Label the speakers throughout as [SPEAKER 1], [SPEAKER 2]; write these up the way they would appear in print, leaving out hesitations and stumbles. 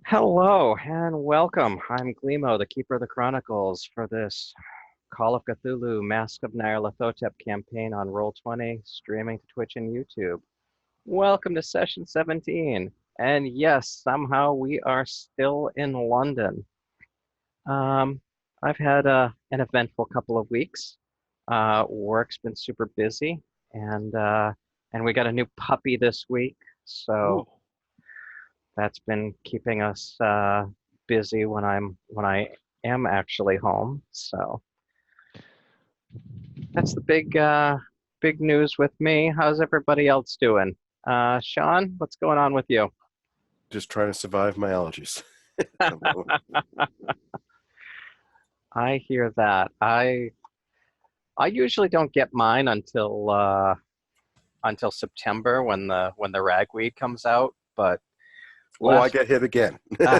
[SPEAKER 1] Hello and welcome. I'm Glimo, the Keeper of the Chronicles, for this Call of Cthulhu Mask of Nyarlathotep campaign on Roll20, streaming to Twitch and YouTube. Welcome to session 17. And yes, somehow we are still in London. Um, I've had an eventful couple of weeks. Work's been super busy, and we got a new puppy this week,
[SPEAKER 2] Ooh,
[SPEAKER 1] so that's been keeping us busy when I am actually home. So that's the big news with me. How's everybody else doing? Sean, what's going on with you?
[SPEAKER 2] just trying to survive my allergies.
[SPEAKER 1] I hear that. I usually don't get mine until September when the ragweed comes out, but
[SPEAKER 2] Oh, I
[SPEAKER 1] last
[SPEAKER 2] get hit again.
[SPEAKER 1] uh,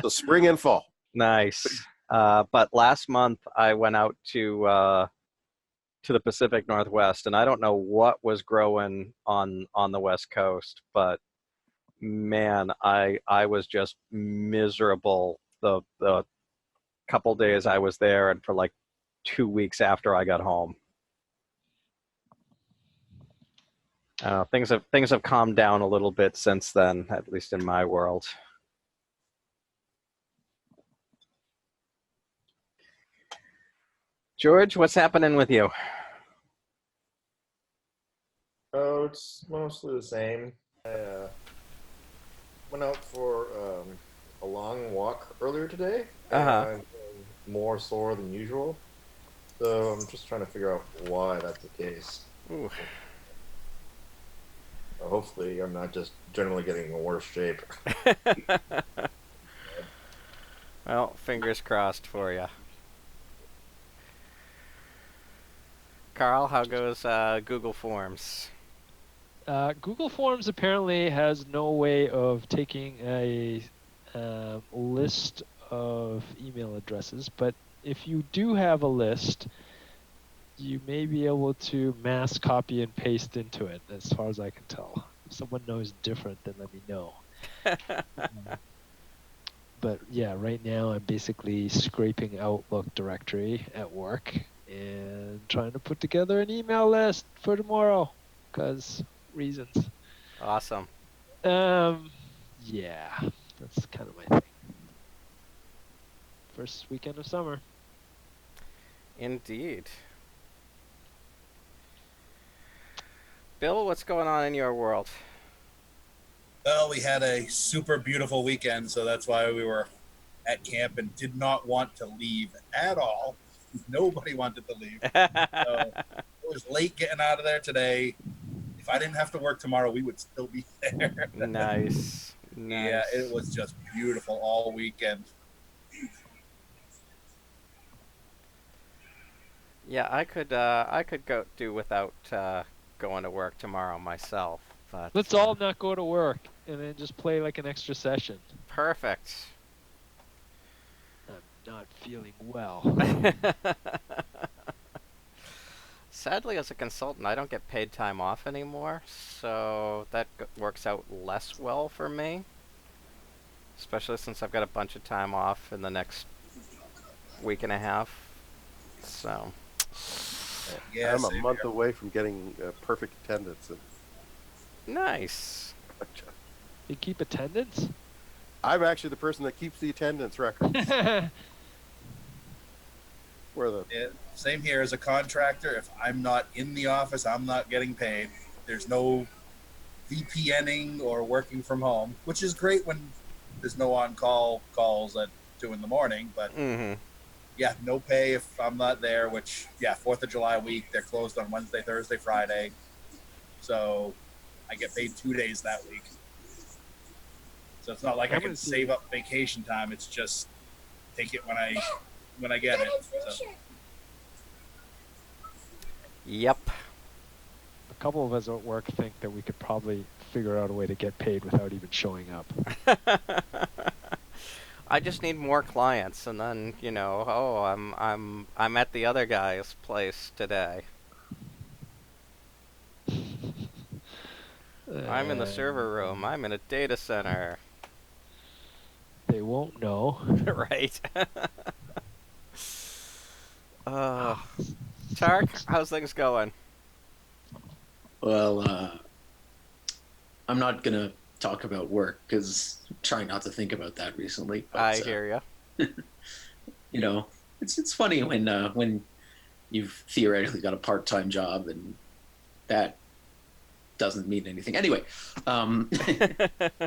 [SPEAKER 2] So spring and fall.
[SPEAKER 1] nice. But last month I went out to the Pacific Northwest, and I don't know what was growing on the West Coast, but man, I was just miserable the couple days I was there, and for like 2 weeks after I got home. Things have calmed down a little bit since then, at least in my world. George, what's happening with you?
[SPEAKER 3] Oh, it's mostly the same. I went out for a long walk earlier today, and
[SPEAKER 1] Uh-huh.
[SPEAKER 3] I'm more sore than usual. So I'm just trying to figure out why that's the case.
[SPEAKER 1] Ooh.
[SPEAKER 3] Hopefully, I'm not just generally getting in worse shape.
[SPEAKER 1] Well, fingers crossed for you. Carl, how goes Google Forms?
[SPEAKER 4] Google Forms apparently has no way of taking a list of email addresses, but if you do have a list, you may be able to mass copy and paste into it, as far as I can tell. If someone knows different, then let me know. But yeah, right now I'm basically scraping Outlook directory at work and trying to put together an email list for tomorrow, because reasons.
[SPEAKER 1] Awesome.
[SPEAKER 4] Yeah, that's kind of my thing. First weekend of summer.
[SPEAKER 1] Indeed. Bill, what's going on in your world?
[SPEAKER 5] Well, we had a super beautiful weekend, so that's why we were at camp and did not want to leave at all. Nobody wanted to leave. So it was late getting out of there today. If I didn't have to work tomorrow, we would still be there.
[SPEAKER 1] Nice.
[SPEAKER 5] Yeah, it
[SPEAKER 1] Nice.
[SPEAKER 5] was just beautiful all weekend.
[SPEAKER 1] Yeah, I could go do without going to work tomorrow myself, but
[SPEAKER 4] Let's all not go to work and then just play like an extra session.
[SPEAKER 1] perfect.
[SPEAKER 4] I'm not feeling well.
[SPEAKER 1] Sadly, as a consultant, I don't get paid time off anymore, so that works out less well for me, especially since I've got a bunch of time off in the next week and a half. So,
[SPEAKER 5] Yeah,
[SPEAKER 2] I'm a
[SPEAKER 5] same
[SPEAKER 2] month
[SPEAKER 5] here.
[SPEAKER 2] away from getting perfect attendance.
[SPEAKER 1] nice.
[SPEAKER 4] You keep attendance?
[SPEAKER 2] I'm actually the person that keeps the attendance record. Where the
[SPEAKER 5] Yeah, same here as a contractor. If I'm not in the office, I'm not getting paid. There's no VPNing or working from home, which is great when there's no on-call calls at 2 in the morning. But
[SPEAKER 1] Mhm.
[SPEAKER 5] yeah, no pay if I'm not there. Which yeah, 4th of July week they're closed on Wednesday, Thursday, Friday, so I get paid 2 days that week. So it's not like I
[SPEAKER 4] I'm
[SPEAKER 5] can
[SPEAKER 4] gonna see
[SPEAKER 5] save up vacation time. It's just take it when I get it. So
[SPEAKER 1] Yep.
[SPEAKER 4] a couple of us at work think that we could probably figure out a way to get paid without even showing up.
[SPEAKER 1] I just need more clients, and then oh, I'm at the other guy's place today. I'm in the server room.
[SPEAKER 4] Um,
[SPEAKER 1] I'm in a data center.
[SPEAKER 4] they won't know.
[SPEAKER 1] Right. Tark, how's things going?
[SPEAKER 6] Well, I'm not gonna talk about work because I'm trying not to think about that recently.
[SPEAKER 1] I
[SPEAKER 6] But
[SPEAKER 1] hear you.
[SPEAKER 6] you know, it's funny when you've theoretically got a part-time job and that doesn't mean anything. Anyway,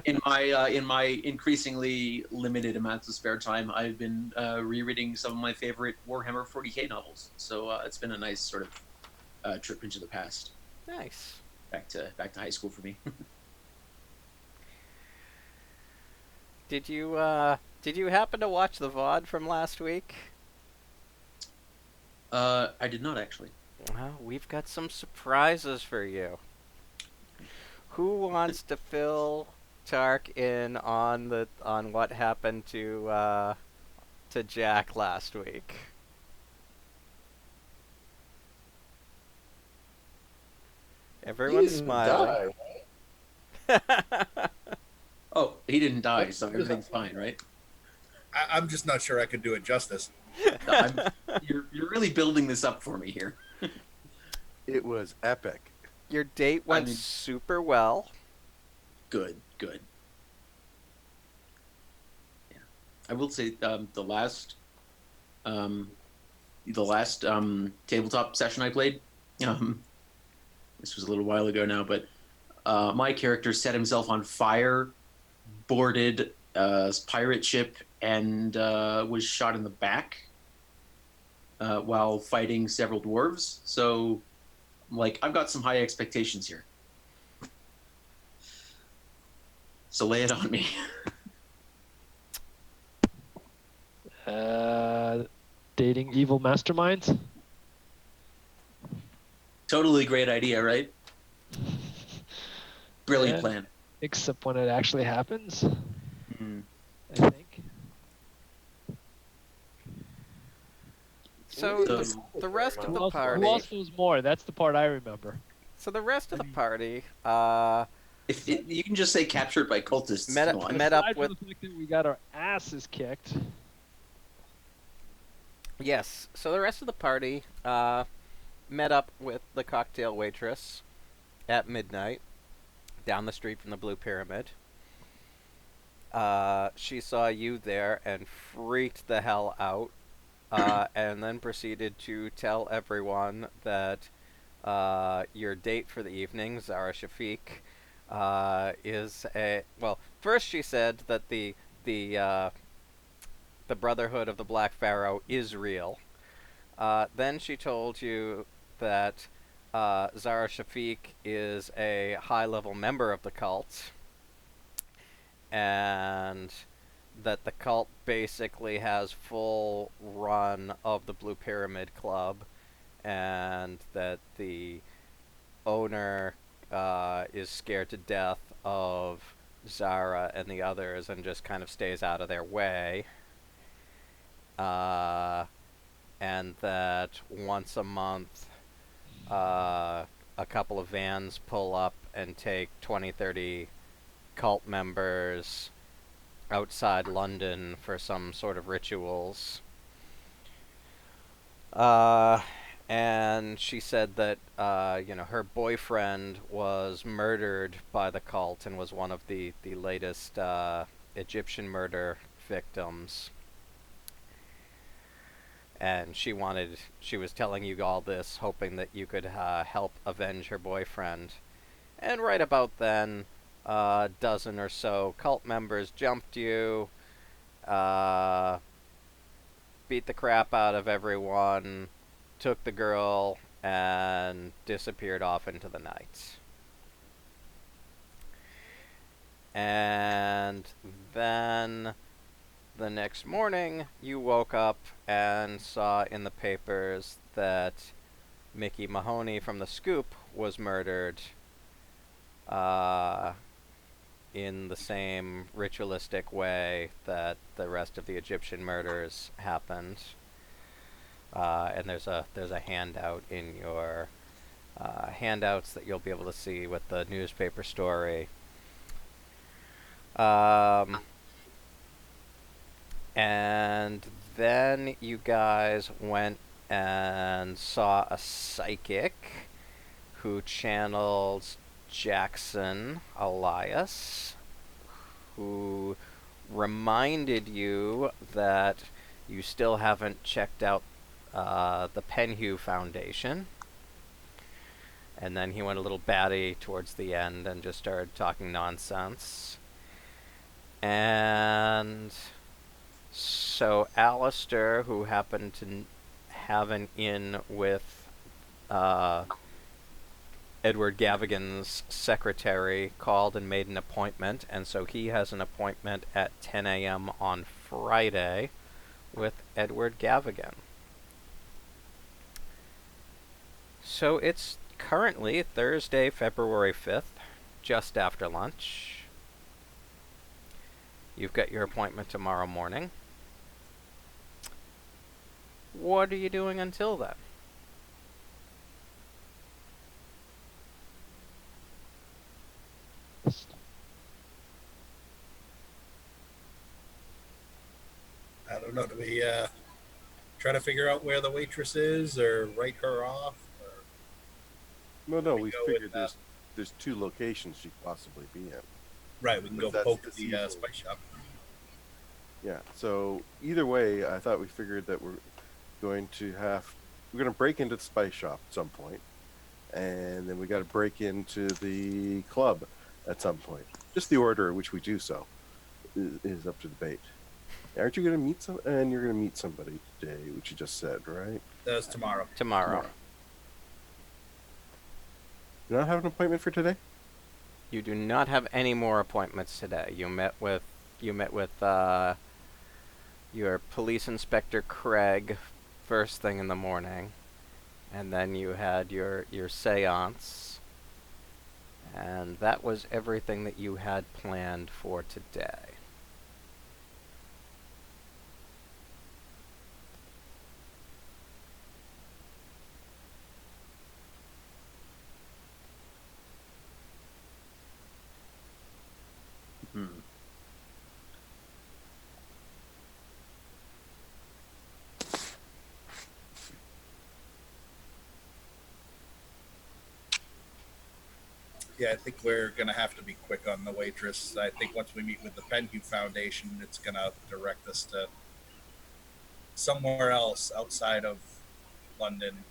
[SPEAKER 6] in my increasingly limited amounts of spare time, I've been rereading some of my favorite Warhammer 40K novels. So it's been a nice sort of trip into the past,
[SPEAKER 1] Nice.
[SPEAKER 6] back to high school for me.
[SPEAKER 1] Did you happen to watch the VOD from last week?
[SPEAKER 6] I did not actually.
[SPEAKER 1] Well, we've got some surprises for you. Who wants to fill Tark in on what happened to Jack last week? Everyone's smiling.
[SPEAKER 6] Oh, he didn't die, so everything's fine, right?
[SPEAKER 5] I'm just not sure I could do it justice.
[SPEAKER 6] You're really building this up for me here.
[SPEAKER 2] It was epic.
[SPEAKER 1] Your date went
[SPEAKER 6] mean-
[SPEAKER 1] super well.
[SPEAKER 6] Good. Yeah, I will say the last tabletop session I played. This was a little while ago now, but my character set himself on fire, boarded a pirate ship, and was shot in the back while fighting several dwarves. So, like, I've got some high expectations here. So lay it on me.
[SPEAKER 4] Dating evil masterminds?
[SPEAKER 6] Totally great idea, right? Brilliant
[SPEAKER 4] Yeah.
[SPEAKER 6] plan.
[SPEAKER 4] Except when it actually happens,
[SPEAKER 6] Mm.
[SPEAKER 4] I think.
[SPEAKER 1] So
[SPEAKER 6] So-
[SPEAKER 1] the rest of
[SPEAKER 4] Who
[SPEAKER 1] the
[SPEAKER 4] else,
[SPEAKER 1] party.
[SPEAKER 4] who else knows more? That's the part I remember.
[SPEAKER 1] So the rest of the party
[SPEAKER 6] If you can just say captured by cultists.
[SPEAKER 1] Met-
[SPEAKER 6] go on.
[SPEAKER 1] met up
[SPEAKER 4] Aside from
[SPEAKER 1] with-
[SPEAKER 4] the fact that we got our asses kicked.
[SPEAKER 1] Yes. So the rest of the party met up with the cocktail waitress at midnight down the street from the Blue Pyramid. She saw you there and freaked the hell out, and then proceeded to tell everyone that your date for the evening, Zara Shafiq, is a well. First, she said that the Brotherhood of the Black Pharaoh is real. Then she told you that Zara Shafiq is a high-level member of the cult, and that the cult basically has full run of the Blue Pyramid Club, and that the owner is scared to death of Zara and the others and just kind of stays out of their way. And that once a month, a couple of vans pull up and take 20, 30 cult members outside London for some sort of rituals. And she said that, her boyfriend was murdered by the cult and was one of the latest Egyptian murder victims. And she was telling you all this, hoping that you could help avenge her boyfriend. And right about then, a dozen or so cult members jumped you, beat the crap out of everyone, took the girl, and disappeared off into the night. And then the next morning, you woke up and saw in the papers that Mickey Mahoney from The Scoop was murdered in the same ritualistic way that the rest of the Egyptian murders happened. And there's a handout in your handouts that you'll be able to see with the newspaper story. And then you guys went and saw a psychic who channels Jackson Elias, who reminded you that you still haven't checked out the Penhew Foundation. And then he went a little batty towards the end and just started talking nonsense. And so Alistair, who happened to have an in with Edward Gavigan's secretary, called and made an appointment, and so he has an appointment at 10 a.m. on Friday with Edward Gavigan. So it's currently Thursday, February 5th, just after lunch. You've got your appointment tomorrow morning. What are you doing until then?
[SPEAKER 5] I don't know. Do we try to figure out where the waitress is, or write her off? Or
[SPEAKER 2] Well, no,
[SPEAKER 5] we
[SPEAKER 2] we
[SPEAKER 5] go
[SPEAKER 2] figured
[SPEAKER 5] with,
[SPEAKER 2] there's 2 locations she could possibly be in.
[SPEAKER 5] right, we can
[SPEAKER 2] But
[SPEAKER 5] go
[SPEAKER 2] that's
[SPEAKER 5] poke
[SPEAKER 2] the
[SPEAKER 5] the
[SPEAKER 2] season.
[SPEAKER 5] spice shop.
[SPEAKER 2] Yeah. So either way, I thought we figured that we're going to break into the spice shop at some point, and then we got to break into the club at some point. Just the order in which we do so is up to debate. Aren't you going to meet and you're going to meet somebody today, which you just said, right?
[SPEAKER 5] That's tomorrow.
[SPEAKER 1] Tomorrow.
[SPEAKER 2] You not have an appointment for today?
[SPEAKER 1] You do not have any more appointments today. You met with your police inspector Craig first thing in the morning, and then you had your séance, and that was everything that you had planned for today.
[SPEAKER 6] Hmm.
[SPEAKER 5] Yeah, I think we're gonna have to be quick on the waitress. I think once we meet with the Penhew Foundation, it's gonna direct us to somewhere else outside of London.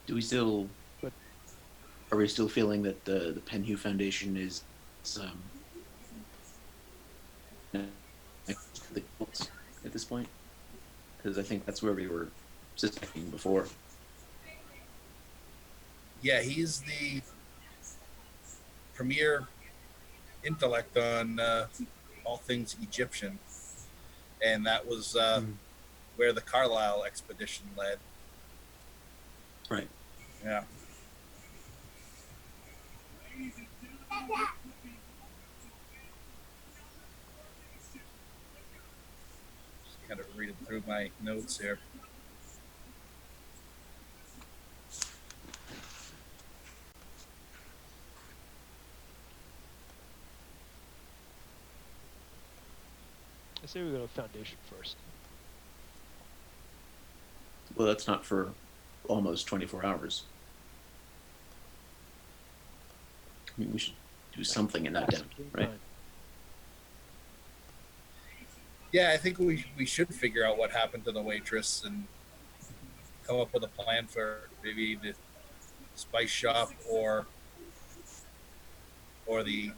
[SPEAKER 6] Do we still?
[SPEAKER 4] But-
[SPEAKER 6] Are we still feeling that the Penhew Foundation is the cult at this point? Because I think that's where we were suspecting before.
[SPEAKER 5] Yeah, he's the premier intellect on all things Egyptian, and that was where the Carlisle expedition led.
[SPEAKER 6] Right.
[SPEAKER 5] Yeah. Just kind of reading through my notes here.
[SPEAKER 4] I say we go to Foundation first.
[SPEAKER 6] Well, that's not for almost 24 hours. I mean, we should do something in that down, right?
[SPEAKER 5] Yeah, I think we should figure out what happened to the waitress and come up with a plan for maybe the spice shop or the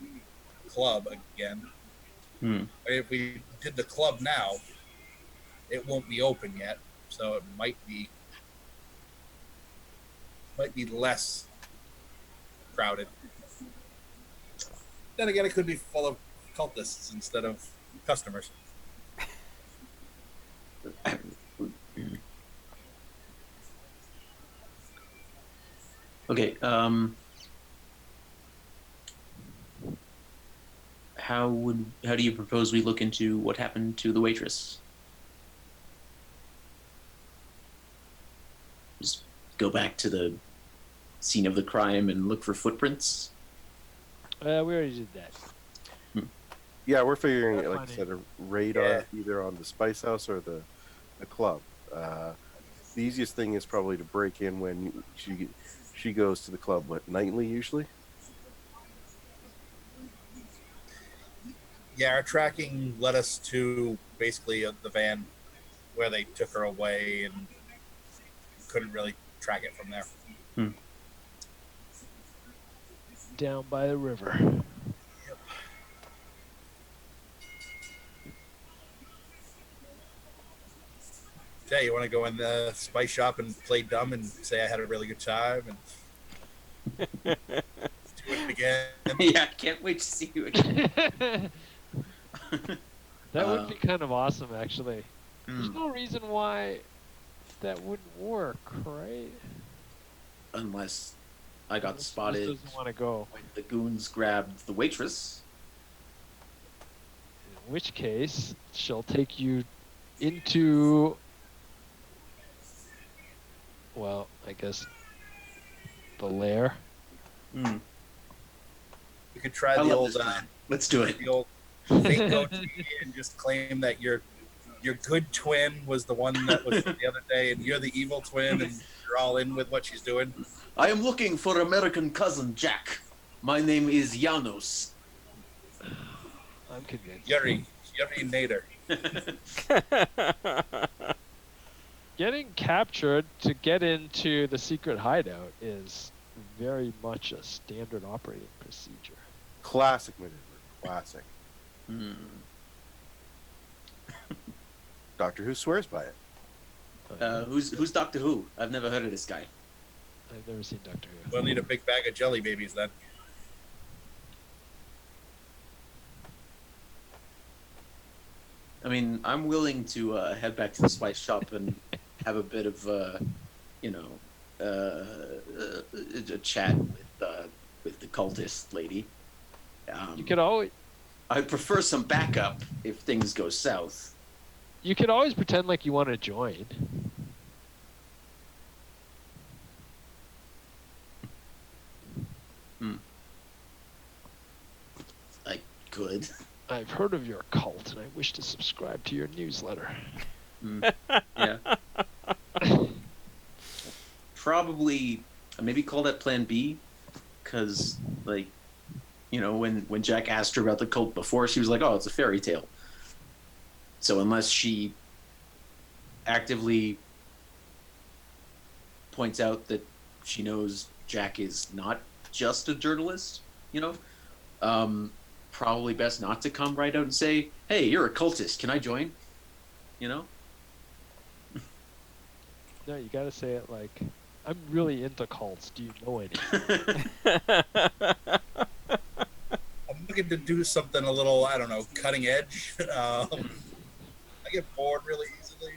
[SPEAKER 5] club again. If we did the club now, it won't be open yet, so it might be less crowded. Then again, it could be full of cultists instead of customers.
[SPEAKER 6] Okay. How do you propose we look into what happened to the waitress? Just go back to the scene of the crime and look for footprints?
[SPEAKER 4] We already did that.
[SPEAKER 2] Yeah, we're figuring,
[SPEAKER 4] That's
[SPEAKER 2] like I
[SPEAKER 4] funny.
[SPEAKER 2] said, a raid
[SPEAKER 5] Yeah.
[SPEAKER 2] either on the Spice House or the club. The easiest thing is probably to break in when she goes to the club, nightly usually?
[SPEAKER 5] Yeah, our tracking led us to basically the van where they took her away and couldn't really track it from there.
[SPEAKER 4] Down by the river.
[SPEAKER 5] Jay, you want to go in the spice shop and play dumb and say I had a really good time and do it again?
[SPEAKER 6] Yeah, can't wait to see you again.
[SPEAKER 4] That would be kind of awesome, actually. There's
[SPEAKER 6] Hmm.
[SPEAKER 4] no reason why that wouldn't work, right?
[SPEAKER 6] Unless I got
[SPEAKER 4] Unless she
[SPEAKER 6] spotted
[SPEAKER 4] just doesn't want to go.
[SPEAKER 6] when the goons grabbed the waitress.
[SPEAKER 4] In which case, she'll take you into, well, I guess, the lair.
[SPEAKER 6] Hmm.
[SPEAKER 5] We could try
[SPEAKER 6] I
[SPEAKER 5] the
[SPEAKER 6] love
[SPEAKER 5] old
[SPEAKER 6] this plan. Let's do it.
[SPEAKER 5] the old fake goatee and just claim that your good twin was the one that was the other day, and you're the evil twin, and you're all in with what she's doing.
[SPEAKER 6] I am looking for American cousin Jack. My name is Janos.
[SPEAKER 4] I'm convinced.
[SPEAKER 5] Yuri Nader.
[SPEAKER 4] Getting captured to get into the secret hideout is very much a standard operating procedure.
[SPEAKER 2] Classic maneuver. Classic.
[SPEAKER 6] Hmm.
[SPEAKER 2] Doctor Who swears by it.
[SPEAKER 6] Who's Doctor Who? I've never heard of this guy.
[SPEAKER 4] I've never seen Doctor Who.
[SPEAKER 5] We'll need a big bag of jelly babies then.
[SPEAKER 6] I mean, I'm willing to head back to the spice shop and have a bit of, a chat with the cultist lady.
[SPEAKER 4] You could always
[SPEAKER 6] I'd prefer some backup if things go south.
[SPEAKER 4] pretend like you want to join.
[SPEAKER 6] I could.
[SPEAKER 4] I've heard of your cult and I wish to subscribe to your newsletter.
[SPEAKER 6] Yeah. Probably, maybe call that Plan B, because, like, when Jack asked her about the cult before, she was like, "Oh, it's a fairy tale." So unless she actively points out that she knows Jack is not just a journalist, probably best not to come right out and say, "Hey, you're a cultist. Can I join?"
[SPEAKER 4] No, you gotta say it like, I'm really into cults. Do you know any?
[SPEAKER 5] I'm looking to do something a little, I don't know, cutting edge. I get bored really easily.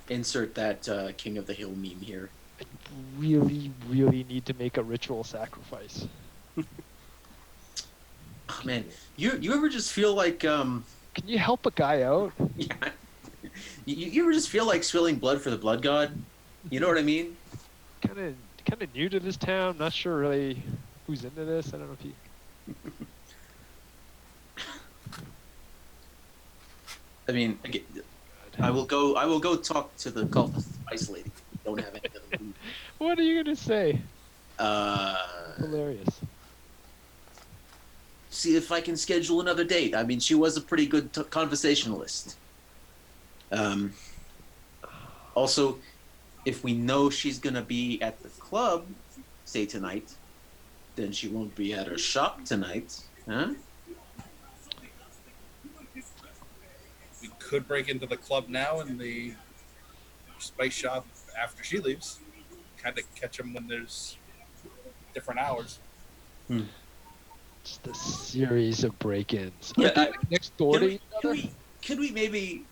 [SPEAKER 6] Insert that King of the Hill meme here.
[SPEAKER 4] I really, really need to make a ritual sacrifice.
[SPEAKER 6] Oh, man, you ever just feel like
[SPEAKER 4] Can you help a guy out?
[SPEAKER 6] yeah, you ever just feel like spilling blood for the blood god? You know what I mean?
[SPEAKER 4] Kind of new to this town. Not sure really who's into this. I don't know if you.
[SPEAKER 6] I mean, I will go talk to the cultist spice lady. Don't have any other food.
[SPEAKER 4] What are you gonna say?
[SPEAKER 6] Uh,
[SPEAKER 4] Hilarious.
[SPEAKER 6] see if I can schedule another date. I mean, she was a pretty good conversationalist. Also, if we know she's gonna be at the club, say tonight, then she won't be at her shop tonight, huh?
[SPEAKER 5] We could break into the club now and the spice shop after she leaves. Kind of catch them when there's different hours.
[SPEAKER 4] Just a series of break-ins.
[SPEAKER 6] Yeah,
[SPEAKER 4] Are they, like, next door to each other?
[SPEAKER 6] Can we maybe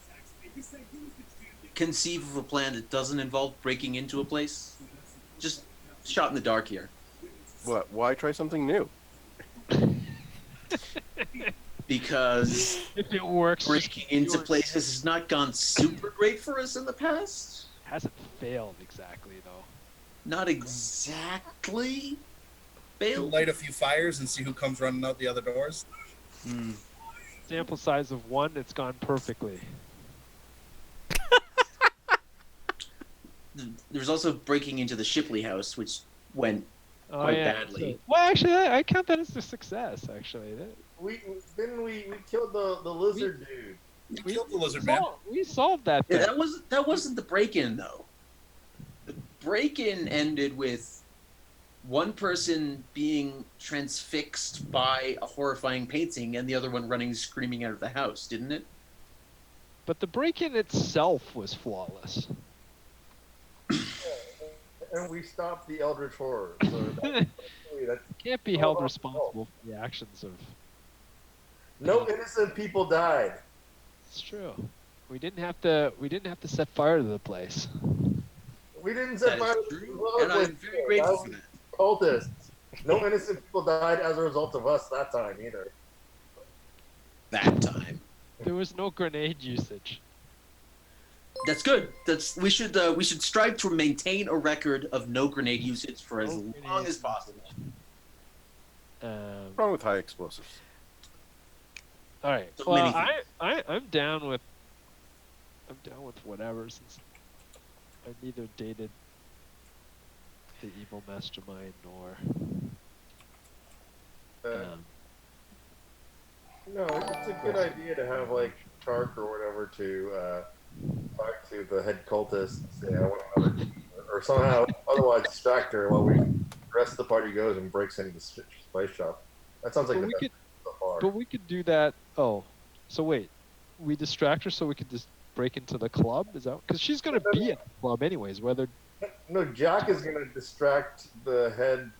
[SPEAKER 6] conceive of a plan that doesn't involve breaking into a place? Just shot in the dark here.
[SPEAKER 2] What? Why try something new?
[SPEAKER 6] Because
[SPEAKER 4] If it works,
[SPEAKER 6] breaking into places has not gone super great for us in the past.
[SPEAKER 4] hasn't failed exactly though.
[SPEAKER 6] Not exactly. Bail.
[SPEAKER 5] light a few fires and see who comes running out the other doors.
[SPEAKER 4] Sample size of 1, it's gone perfectly.
[SPEAKER 6] There's also breaking into the Shipley house, which went
[SPEAKER 4] Oh,
[SPEAKER 6] quite
[SPEAKER 4] yeah.
[SPEAKER 6] badly.
[SPEAKER 4] Well, actually, I count that as a success, actually.
[SPEAKER 3] We killed the lizard dude.
[SPEAKER 5] We killed the lizard man.
[SPEAKER 4] We solved that
[SPEAKER 6] Yeah,
[SPEAKER 4] thing.
[SPEAKER 6] that wasn't the break-in though. The break-in ended with one person being transfixed by a horrifying painting and the other one running screaming out of the house, didn't it?
[SPEAKER 4] But the break-in itself was flawless.
[SPEAKER 3] And we stopped the Eldritch Horror. So that's
[SPEAKER 4] Can't be held responsible for the actions of...
[SPEAKER 3] no innocent people died.
[SPEAKER 4] It's true. We didn't have to set fire to the place.
[SPEAKER 3] We didn't set
[SPEAKER 6] That
[SPEAKER 3] fire
[SPEAKER 6] is
[SPEAKER 3] to
[SPEAKER 6] true,
[SPEAKER 3] the
[SPEAKER 6] and I'm very grateful for that.
[SPEAKER 3] cultists. No innocent people died as a result of us that time either.
[SPEAKER 6] That time.
[SPEAKER 4] There was no grenade usage.
[SPEAKER 6] That's good. We should strive to maintain a record of no grenade usage for as
[SPEAKER 4] No
[SPEAKER 6] long
[SPEAKER 4] grenade
[SPEAKER 6] as possible.
[SPEAKER 2] What's wrong with high explosives?
[SPEAKER 4] All right.
[SPEAKER 6] So
[SPEAKER 4] Well,
[SPEAKER 6] many
[SPEAKER 4] I'm down with whatever, since I neither dated the evil mastermind nor
[SPEAKER 3] No, it's a good idea to have like Tark or whatever to talk to the head cultist and say I want another key, or somehow otherwise distract her while the rest of the party goes and breaks into the spice shop. That sounds like
[SPEAKER 4] But
[SPEAKER 3] the
[SPEAKER 4] we
[SPEAKER 3] best
[SPEAKER 4] could-
[SPEAKER 3] so far.
[SPEAKER 4] But we could do that. Oh, so wait, we distract her so we could just break into the club? Is that because she's gonna be at the club anyways? Whether
[SPEAKER 3] No, Jack is going to distract the head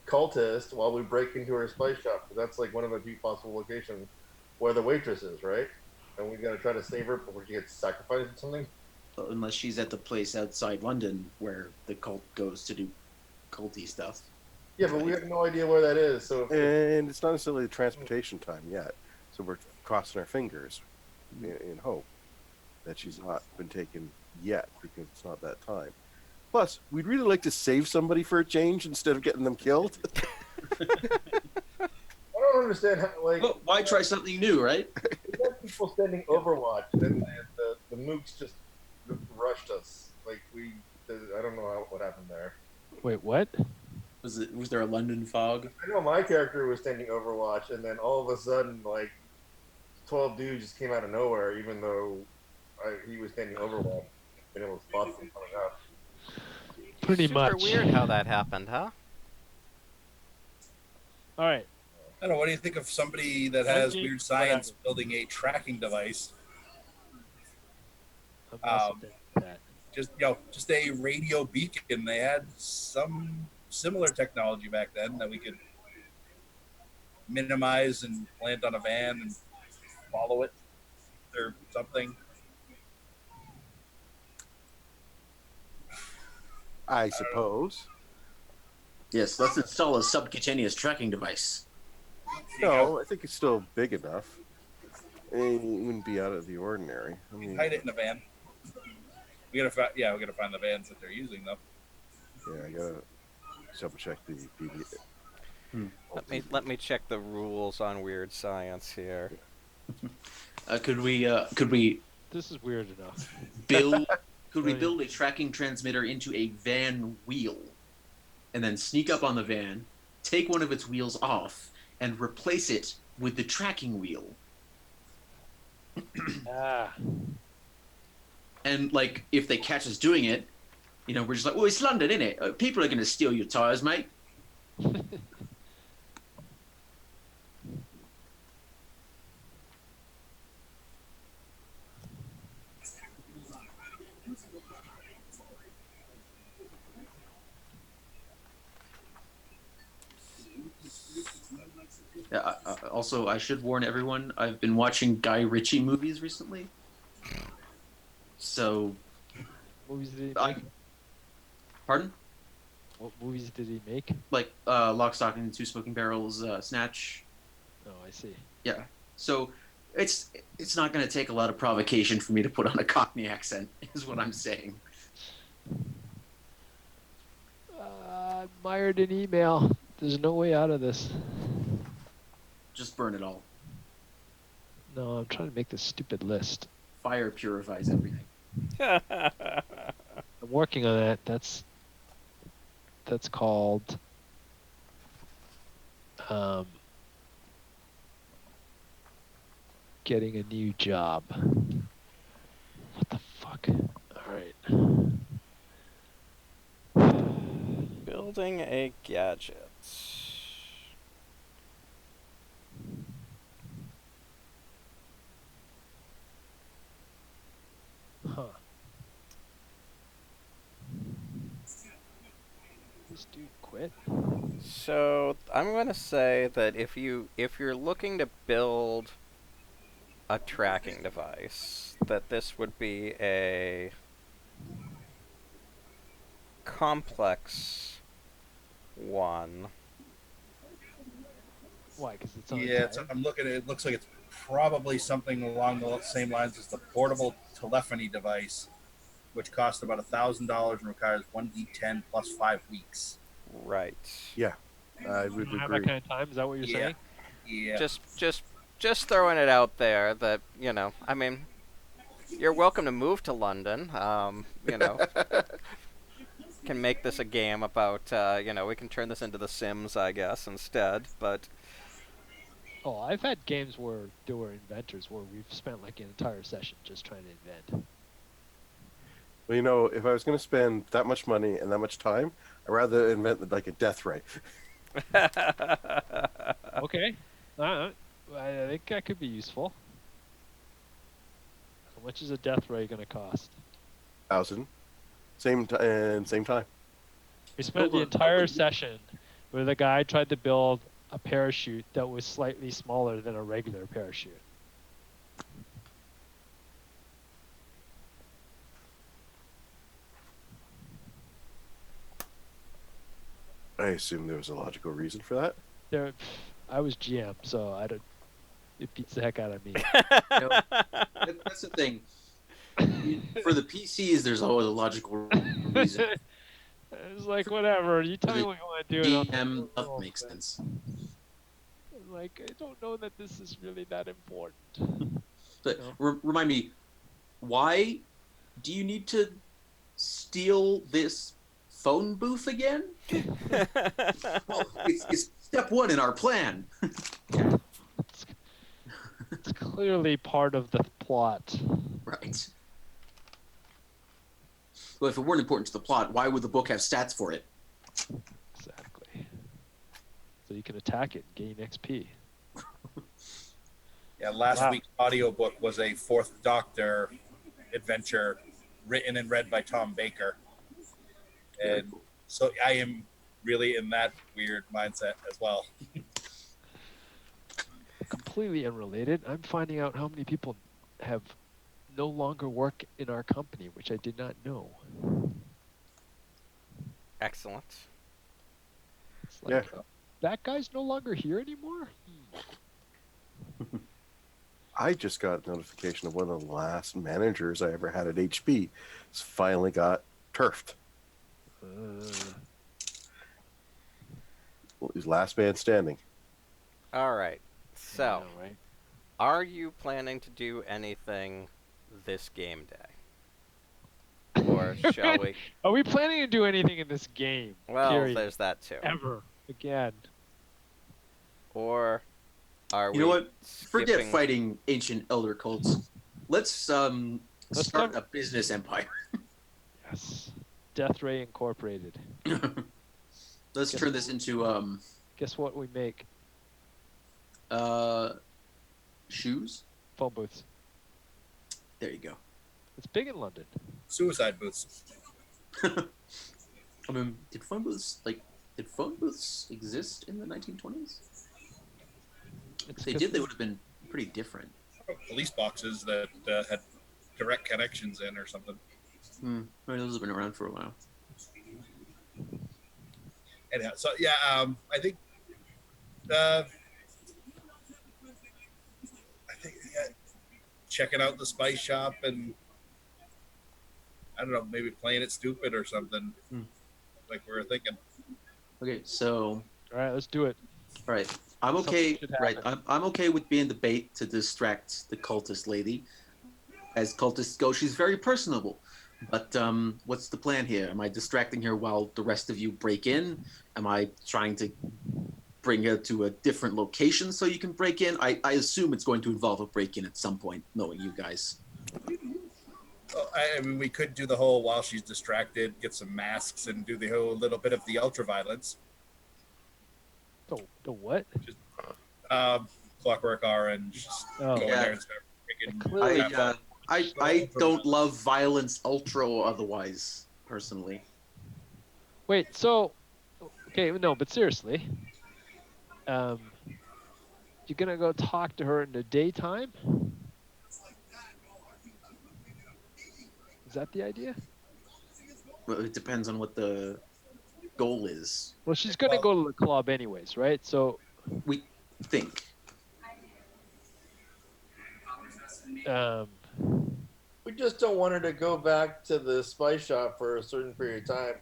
[SPEAKER 3] cultist while we break into her spice shop. 'Cause that's like one of the few possible locations where the waitress is, right? And we got to try to save her before she gets sacrificed or something.
[SPEAKER 6] Unless she's at the place outside London where the cult goes to do culty stuff.
[SPEAKER 3] Yeah, but we have no idea where that is. So if
[SPEAKER 2] And it's not necessarily the transportation time yet, so we're crossing our fingers in hope that she's not been taken yet because it's not that time. Plus, we'd really like to save somebody for a change instead of getting them killed.
[SPEAKER 3] I don't understand how, like,
[SPEAKER 6] Well, why try something new, right?
[SPEAKER 3] we had people standing Overwatch, and then the mooks just rushed us. Like I don't know what happened there.
[SPEAKER 4] wait, what?
[SPEAKER 6] Was there a London fog?
[SPEAKER 3] I know my character was standing Overwatch, and then all of a sudden, like, 12 dudes just came out of nowhere, even though he was standing Overwatch. Been able to spot them coming up.
[SPEAKER 4] Pretty
[SPEAKER 1] Super
[SPEAKER 4] much.
[SPEAKER 1] weird how that happened, huh?
[SPEAKER 4] All right.
[SPEAKER 5] I don't know. What do you think of somebody that has weird science building a tracking device?
[SPEAKER 4] I'm also down with that.
[SPEAKER 5] Just a radio beacon. They had some similar technology back then that we could minimize and plant on a van and follow it or something.
[SPEAKER 2] I suppose.
[SPEAKER 6] Yes, let's install a subcutaneous tracking device.
[SPEAKER 2] No, I think it's still big enough. It wouldn't be out of the ordinary. I mean,
[SPEAKER 5] Hide it in a van. We gotta find the vans that they're using though.
[SPEAKER 2] yeah, I gotta double check the PD.
[SPEAKER 1] Let me check the rules on weird science here.
[SPEAKER 6] Could we
[SPEAKER 4] This is weird enough.
[SPEAKER 6] build a tracking transmitter into a van wheel and then sneak up on the van, take one of its wheels off, and replace it with the tracking wheel? And like, if they catch us doing it, we're just like, well, it's London, innit? People are going to steal your tires, mate. Also, I should warn everyone, I've been watching Guy Ritchie movies recently. So,
[SPEAKER 4] Movies did he make?
[SPEAKER 6] pardon?
[SPEAKER 4] What movies did he make?
[SPEAKER 6] Like Lock, Stock, and Two Smoking Barrels, Snatch.
[SPEAKER 4] Oh, I see.
[SPEAKER 6] Yeah. So it's not going to take a lot of provocation for me to put on a Cockney accent, is what I'm saying.
[SPEAKER 4] Mired in email. There's no way out of this.
[SPEAKER 6] Just burn it all.
[SPEAKER 4] No, I'm trying to make this stupid list.
[SPEAKER 6] Fire purifies everything.
[SPEAKER 4] I'm working on that. That's called getting a new job. What the fuck? Alright.
[SPEAKER 1] Building a gadget.
[SPEAKER 4] Huh. This dude quit?
[SPEAKER 1] So I'm going to say that if you're looking to build a tracking device, that this would be a complex one.
[SPEAKER 4] Why? Because it's on
[SPEAKER 5] Yeah,
[SPEAKER 4] time?
[SPEAKER 5] I'm looking at it. It looks like it's probably something along the same lines as the portable telephony device, which costs about $1,000 and requires 1d10 plus 5 weeks.
[SPEAKER 1] Right.
[SPEAKER 2] Yeah, I
[SPEAKER 4] You
[SPEAKER 2] would
[SPEAKER 4] don't have that
[SPEAKER 2] agree.
[SPEAKER 4] kind of time? Is that what you're
[SPEAKER 5] Yeah.
[SPEAKER 4] saying?
[SPEAKER 5] Yeah.
[SPEAKER 1] Just throwing it out there that, I mean, you're welcome to move to London. Can make this a game about, we can turn this into The Sims, I guess, instead. But
[SPEAKER 4] Oh, I've had games where there were inventors where we've spent like an entire session just trying to invent.
[SPEAKER 2] Well, if I was going to spend that much money and that much time, I'd rather invent like a death ray.
[SPEAKER 4] Okay. I think that could be useful. How much is a death ray going to cost?
[SPEAKER 2] 1,000, same time.
[SPEAKER 4] We spent the entire session where the guy tried to build a parachute that was slightly smaller than a regular parachute.
[SPEAKER 2] I assume there was a logical reason for that.
[SPEAKER 4] I was GM, so it beats the heck out of me.
[SPEAKER 6] That's the thing. For the PCs, there's always a logical reason.
[SPEAKER 4] It's like, whatever. You tell me what you want to do.
[SPEAKER 6] DM stuff makes sense.
[SPEAKER 4] Like, I don't know that this is really that important.
[SPEAKER 6] But
[SPEAKER 4] No.
[SPEAKER 6] remind me, why do you need to steal this phone booth again? Well, it's step one in our plan.
[SPEAKER 4] It's clearly part of the plot.
[SPEAKER 6] Right. Well, if it weren't important to the plot, why would the book have stats for it?
[SPEAKER 4] Exactly. So you can attack it and gain XP.
[SPEAKER 5] Yeah, last
[SPEAKER 4] Wow.
[SPEAKER 5] week's audiobook was a Fourth Doctor adventure written and read by Tom Baker. And so I am really in that weird mindset as well.
[SPEAKER 4] Completely unrelated, I'm finding out how many people have no longer work in our company, which I did not know.
[SPEAKER 1] Excellent.
[SPEAKER 4] It's like, that guy's no longer here anymore?
[SPEAKER 2] I just got notification of one of the last managers I ever had at HP. It's finally got turfed. Well, he's last man standing.
[SPEAKER 1] All right. So,
[SPEAKER 4] I know, right?
[SPEAKER 1] are you planning to do anything this game day? Or shall we?
[SPEAKER 4] Are we planning to do anything in this game?
[SPEAKER 1] Well,
[SPEAKER 4] period?
[SPEAKER 1] there's that too.
[SPEAKER 4] Ever. Again.
[SPEAKER 1] Or are we
[SPEAKER 6] You know what? Forget
[SPEAKER 1] skipping-
[SPEAKER 6] fighting ancient elder cults. Let's start
[SPEAKER 4] start-
[SPEAKER 6] a business empire.
[SPEAKER 4] Yes. Death Ray Incorporated.
[SPEAKER 6] Let's turn this into
[SPEAKER 4] Guess what we make?
[SPEAKER 6] shoes.
[SPEAKER 4] Phone booths.
[SPEAKER 6] There you go.
[SPEAKER 4] It's big in London.
[SPEAKER 5] Suicide booths.
[SPEAKER 6] I mean, did phone booths exist in the 1920s? If they did, they would have been pretty different.
[SPEAKER 5] Police boxes that had direct connections in or something.
[SPEAKER 6] I mean, those have been around for a while.
[SPEAKER 5] Anyhow, so yeah, I think checking out the spice shop and I don't know, maybe playing it stupid or something, like we were thinking.
[SPEAKER 6] Okay, so
[SPEAKER 4] All right, let's do it.
[SPEAKER 6] All right. I'm
[SPEAKER 4] Something
[SPEAKER 6] okay.
[SPEAKER 4] should
[SPEAKER 6] Right.
[SPEAKER 4] happen.
[SPEAKER 6] I'm okay with being the bait to distract the cultist lady. As cultists go, she's very personable. But what's the plan here? Am I distracting her while the rest of you break in? Am I trying to bring her to a different location so you can break in? I assume it's going to involve a break-in at some point, knowing you guys.
[SPEAKER 5] Well, I mean, we could do the whole while she's distracted, get some masks, and do the whole little bit of the ultraviolence.
[SPEAKER 4] The what?
[SPEAKER 5] Clockwork Orange. Just
[SPEAKER 4] Oh.
[SPEAKER 5] go in
[SPEAKER 6] Yeah.
[SPEAKER 5] there and start freaking
[SPEAKER 4] Clearly-
[SPEAKER 6] I don't love violence ultra or otherwise, personally.
[SPEAKER 4] Wait, so okay, no, but seriously, you're gonna go talk to her in the daytime? Is that the idea?
[SPEAKER 6] Well, it depends on what the goal is.
[SPEAKER 4] Well, she's gonna go to the club anyways, right? So,
[SPEAKER 6] We think.
[SPEAKER 3] We just don't want her to go back to the spice shop for a certain period of time.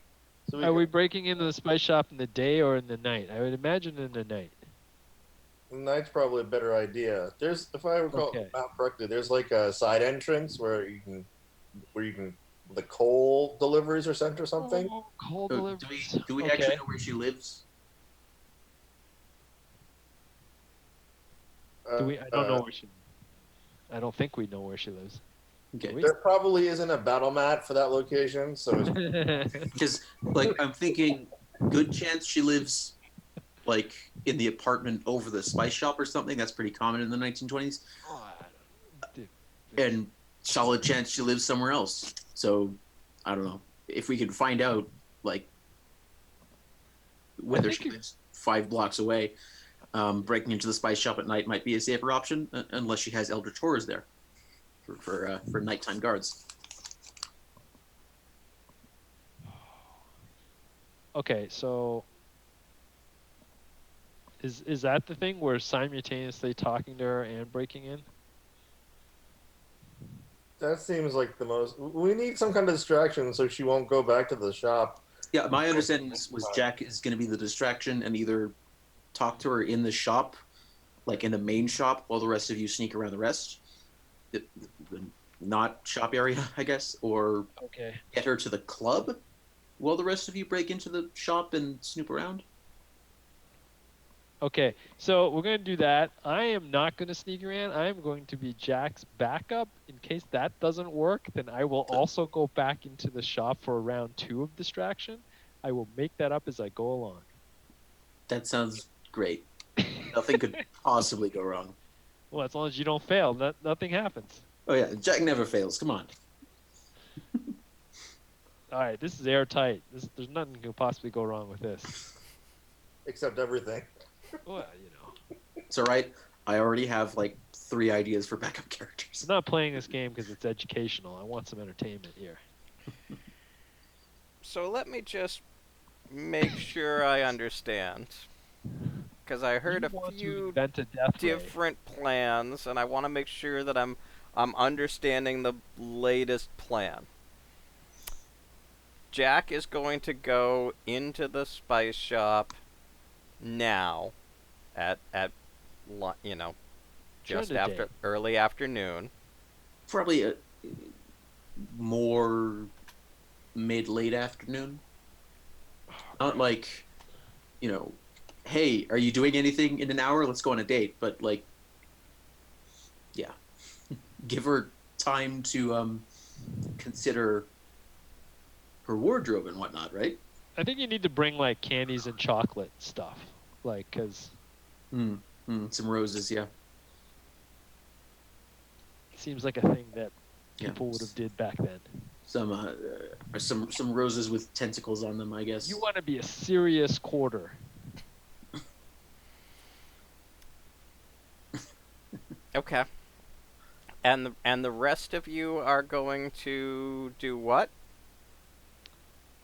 [SPEAKER 3] So
[SPEAKER 4] are we breaking into the spice shop in the day or in the night? I would imagine in the night.
[SPEAKER 3] Night's probably a better idea. There's, if I recall
[SPEAKER 4] Okay.
[SPEAKER 3] correctly, there's like a side entrance where you can the coal deliveries are sent or something.
[SPEAKER 4] Oh, coal
[SPEAKER 6] So
[SPEAKER 4] deliveries.
[SPEAKER 6] do we
[SPEAKER 4] Okay.
[SPEAKER 6] actually know where she lives?
[SPEAKER 4] Do we? I don't know where she. I don't think we know where she lives.
[SPEAKER 6] Okay.
[SPEAKER 4] Do we?
[SPEAKER 3] There probably isn't a battle mat for that location, so it's
[SPEAKER 6] Because, like, I'm thinking, good chance she lives, like, in the apartment over the spice shop or something. That's pretty common in the 1920s. And solid chance she lives somewhere else. So, I don't know. If we can find out, like, whether
[SPEAKER 4] think
[SPEAKER 6] she lives 5 blocks away, breaking into the spice shop at night might be a safer option, unless she has Eldritch Horrors there for nighttime guards.
[SPEAKER 4] Okay, so is that the thing where simultaneously talking to her and breaking in?
[SPEAKER 3] that seems like the most. We need some kind of distraction so she won't go back to the shop.
[SPEAKER 6] Yeah, my understanding was Jack is going to be the distraction and either talk to her in the shop, like in the main shop, while the rest of you sneak around the rest. The not shop area, I guess, or
[SPEAKER 4] Okay.
[SPEAKER 6] get her to the club while the rest of you break into the shop and snoop around.
[SPEAKER 4] Okay, so we're going to do that. I am not going to sneak around. I am going to be Jack's backup. In case that doesn't work, then I will also go back into the shop for round 2 of distraction. I will make that up as I go along.
[SPEAKER 6] That sounds great. Nothing could possibly go wrong.
[SPEAKER 4] Well, as long as you don't fail, nothing happens.
[SPEAKER 6] Oh yeah, Jack never fails. Come on.
[SPEAKER 4] All right, this is airtight. There's nothing could possibly go wrong with this.
[SPEAKER 3] Except everything.
[SPEAKER 4] Well, you know.
[SPEAKER 6] It's all right. I already have like 3 ideas for backup characters.
[SPEAKER 4] I'm not playing this game because it's educational. I want some entertainment here.
[SPEAKER 1] So let me just make sure I understand. Because I heard
[SPEAKER 4] You
[SPEAKER 1] a
[SPEAKER 4] want to
[SPEAKER 1] few
[SPEAKER 4] invent a death ray.
[SPEAKER 1] different plans, and I want to make sure that I'm understanding the latest plan. Jack is going to go into the spice shop now, at you know, just
[SPEAKER 4] During the
[SPEAKER 1] after
[SPEAKER 4] day.
[SPEAKER 1] early afternoon.
[SPEAKER 6] Probably a more mid-late afternoon. Not like, you know, hey, are you doing anything in an hour? Let's go on a date. But like, yeah, give her time to consider her wardrobe and whatnot, right?
[SPEAKER 4] I think you need to bring like candies and chocolate stuff, like because
[SPEAKER 6] Some roses, yeah.
[SPEAKER 4] it seems like a thing that
[SPEAKER 6] Yeah.
[SPEAKER 4] people would have did back then.
[SPEAKER 6] Some roses with tentacles on them, I guess.
[SPEAKER 4] You want to be a serious quarter.
[SPEAKER 1] Okay. And the rest of you are going to do what?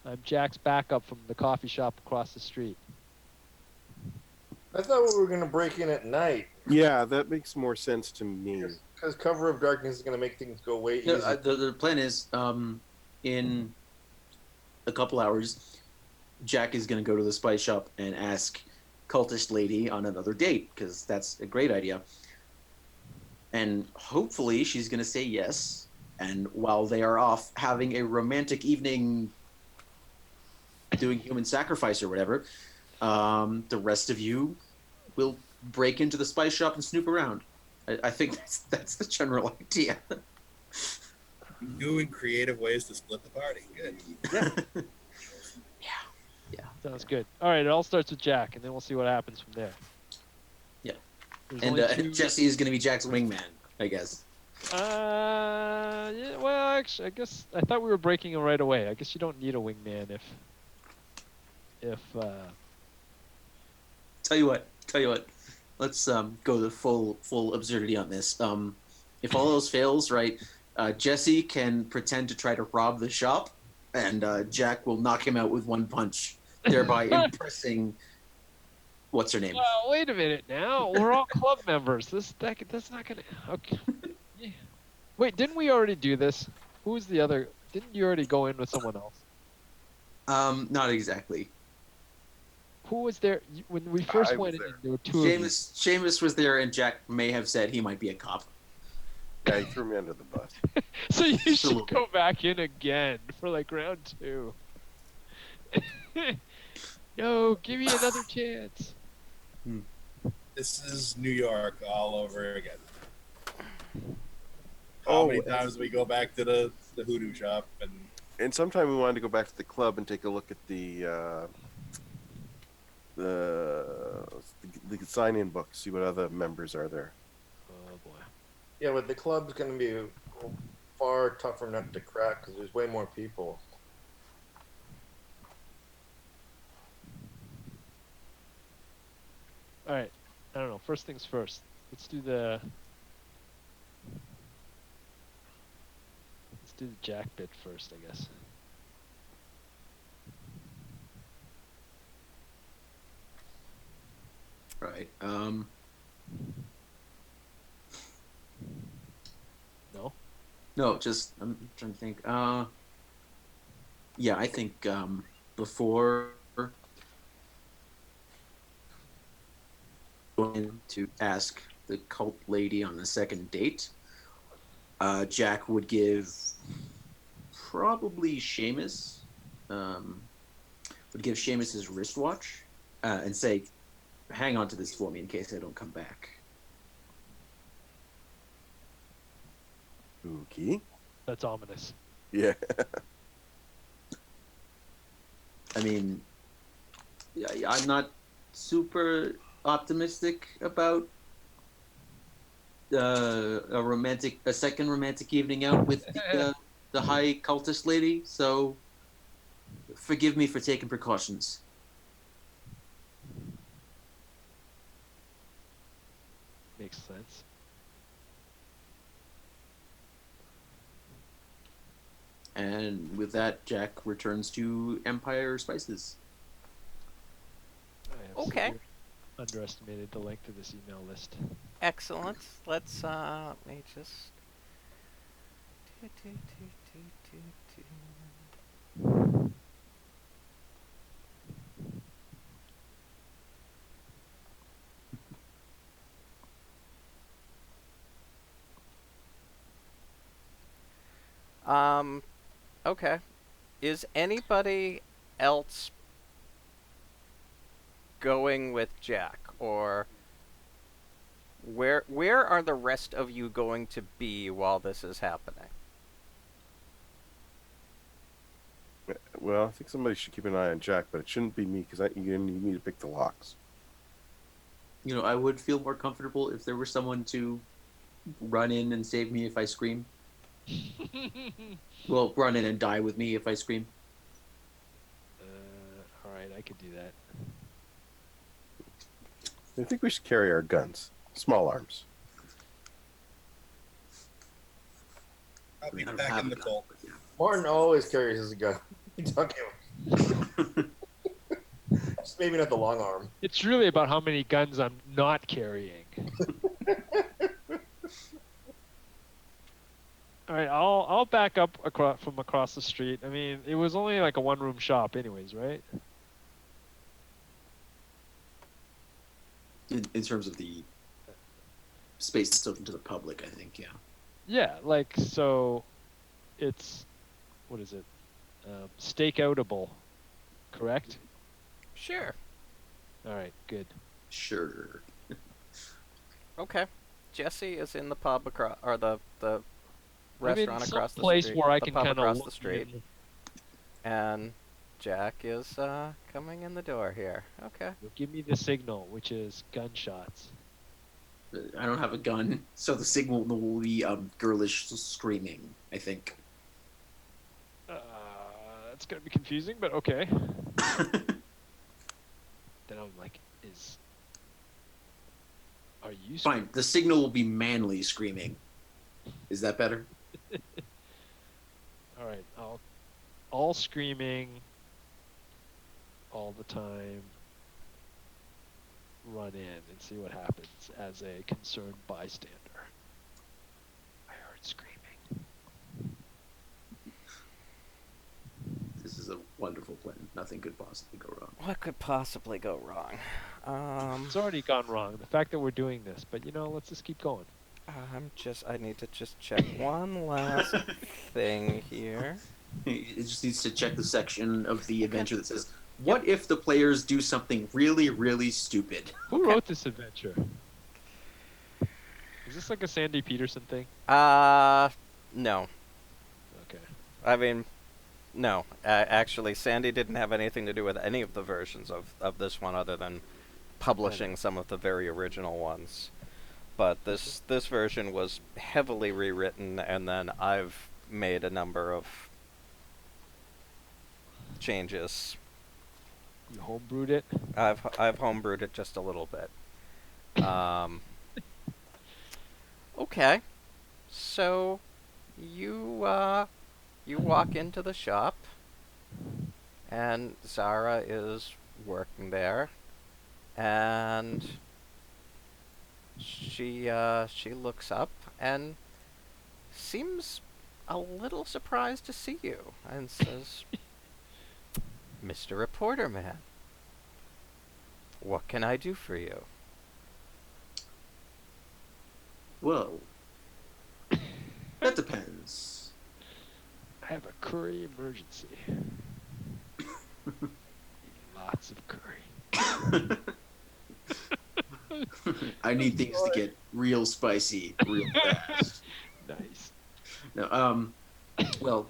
[SPEAKER 4] I'm Jack's backup from the coffee shop across the street.
[SPEAKER 3] I thought we were going to break in at night.
[SPEAKER 2] Yeah, that makes more sense to me.
[SPEAKER 3] Because cover of darkness is going to make things go way
[SPEAKER 6] No,
[SPEAKER 3] easier.
[SPEAKER 6] the plan is, in a couple hours, Jack is going to go to the spice shop and ask cultist lady on another date, because that's a great idea. And hopefully she's going to say yes. And while they are off having a romantic evening doing human sacrifice or whatever, the rest of you will break into the spice shop and snoop around. I think that's the general idea.
[SPEAKER 5] Doing creative ways to split the party. Good.
[SPEAKER 6] Yeah.
[SPEAKER 4] Sounds good. All right, it all starts with Jack, and then we'll see what happens from there.
[SPEAKER 6] Yeah.
[SPEAKER 4] There's
[SPEAKER 6] And
[SPEAKER 4] only two...
[SPEAKER 6] Jesse is going to be Jack's wingman, I guess.
[SPEAKER 4] Yeah, well, actually, I guess I thought we were breaking him right away. I guess you don't need a wingman if
[SPEAKER 6] Tell you what. Let's go the full absurdity on this. If all else fails, right, Jesse can pretend to try to rob the shop, and Jack will knock him out with one punch, thereby impressing what's her name.
[SPEAKER 4] Well, wait a minute now. We're all club members. That's not gonna. Okay. Yeah. Wait, didn't we already do this? Who was the other? Didn't you already go in with someone else?
[SPEAKER 6] Not exactly.
[SPEAKER 4] Who was there when we first
[SPEAKER 2] I was
[SPEAKER 4] went in?
[SPEAKER 2] there.
[SPEAKER 4] There were two of you.
[SPEAKER 6] Seamus was there, and Jack may have said he might be a cop.
[SPEAKER 2] Yeah, he threw me under the bus.
[SPEAKER 4] So you should
[SPEAKER 6] Absolutely.
[SPEAKER 4] go back in again for like round 2. No, give me another chance.
[SPEAKER 5] This is New York all over again.
[SPEAKER 2] Oh,
[SPEAKER 5] How many times we go back to the hoodoo shop
[SPEAKER 2] And sometime we wanted to go back to the club and take a look at the sign-in book, see what other members are there.
[SPEAKER 4] Oh boy.
[SPEAKER 3] Yeah, but the club's going to be far tougher nut to crack because there's way more people.
[SPEAKER 4] All right. I don't know. First things first. Let's do the Jack bit first, I guess.
[SPEAKER 6] Right.
[SPEAKER 4] No.
[SPEAKER 6] No, just I'm trying to think. Yeah, I think before going to ask the cult lady on the second date, Jack would give probably Seamus his wristwatch and say, "Hang on to this for me in case I don't come back."
[SPEAKER 2] Okay.
[SPEAKER 4] That's ominous.
[SPEAKER 2] Yeah.
[SPEAKER 6] I mean, I'm not super optimistic about a second romantic evening out with the high cultist lady. So, forgive me for taking precautions.
[SPEAKER 4] Makes sense.
[SPEAKER 6] And with that, Jack returns to Empire Spices.
[SPEAKER 4] I have
[SPEAKER 1] Okay.
[SPEAKER 4] severe underestimated the length of this email list.
[SPEAKER 1] Excellent. Let's let me just. Okay. Is anybody else going with Jack, or where are the rest of you going to be while this is happening?
[SPEAKER 2] Well, I think somebody should keep an eye on Jack, but it shouldn't be me because you need me to pick the locks.
[SPEAKER 6] You know, I would feel more comfortable if there were someone to run in and save me if I scream. Well, run in and die with me if I scream.
[SPEAKER 4] All right, I could do that.
[SPEAKER 2] I think we should carry our guns, small arms.
[SPEAKER 5] I'll be
[SPEAKER 6] I don't
[SPEAKER 5] back
[SPEAKER 6] have
[SPEAKER 5] in the
[SPEAKER 6] a gun,
[SPEAKER 5] cold.
[SPEAKER 6] but yeah.
[SPEAKER 3] Martin always carries his gun. You talking about? Just maybe not the long arm.
[SPEAKER 4] It's really about how many guns I'm not carrying. All right, I'll back up from across the street. I mean, it was only like a one-room shop, anyways, right?
[SPEAKER 6] In terms of the space that's open to the public, I think, yeah.
[SPEAKER 4] Yeah, like, so it's, what is it? Stakeoutable, correct?
[SPEAKER 1] Sure.
[SPEAKER 4] All right, good.
[SPEAKER 6] Sure.
[SPEAKER 1] Okay. Jesse is in the pub across, or the
[SPEAKER 4] I'm in
[SPEAKER 1] restaurant
[SPEAKER 4] some
[SPEAKER 1] across the
[SPEAKER 4] place
[SPEAKER 1] street,
[SPEAKER 4] where I
[SPEAKER 1] the
[SPEAKER 4] can
[SPEAKER 1] pub
[SPEAKER 4] kind of
[SPEAKER 1] across
[SPEAKER 4] look
[SPEAKER 1] the street,
[SPEAKER 4] in.
[SPEAKER 1] and Jack is coming in the door here. Okay.
[SPEAKER 4] You'll give me the signal, which is gunshots.
[SPEAKER 6] I don't have a gun, so the signal will be girlish screaming, I think.
[SPEAKER 4] It's gonna be confusing, but okay. Then I'm like, are you
[SPEAKER 6] Fine, the signal will be manly screaming. Is that better?
[SPEAKER 4] All right, all screaming, all the time. Run in and see what happens as a concerned bystander. I heard screaming.
[SPEAKER 6] This is a wonderful plan. Nothing could possibly go wrong.
[SPEAKER 1] What could possibly go wrong?
[SPEAKER 4] It's already gone wrong. The fact that we're doing this, but let's just keep going.
[SPEAKER 1] I need to just check one last thing here.
[SPEAKER 6] It just needs to check the section of the adventure that says, what if the players do something really, really stupid?
[SPEAKER 4] Who wrote this adventure? Is this like a Sandy Peterson thing?
[SPEAKER 1] No.
[SPEAKER 4] Okay.
[SPEAKER 1] I mean, no. Actually, Sandy didn't have anything to do with any of the versions of this one other than publishing some of the very original ones. But this version was heavily rewritten, and then I've made a number of changes.
[SPEAKER 4] You homebrewed it?
[SPEAKER 1] I've homebrewed it just a little bit. Okay. So you walk into the shop, and Zara is working there, and she looks up and seems a little surprised to see you and says, "Mr. Reporter Man, what can I do for you?"
[SPEAKER 6] Well, that depends.
[SPEAKER 4] I have a curry emergency. Lots of curry.
[SPEAKER 6] I need things to get real spicy real fast.
[SPEAKER 4] Nice.
[SPEAKER 6] No, well,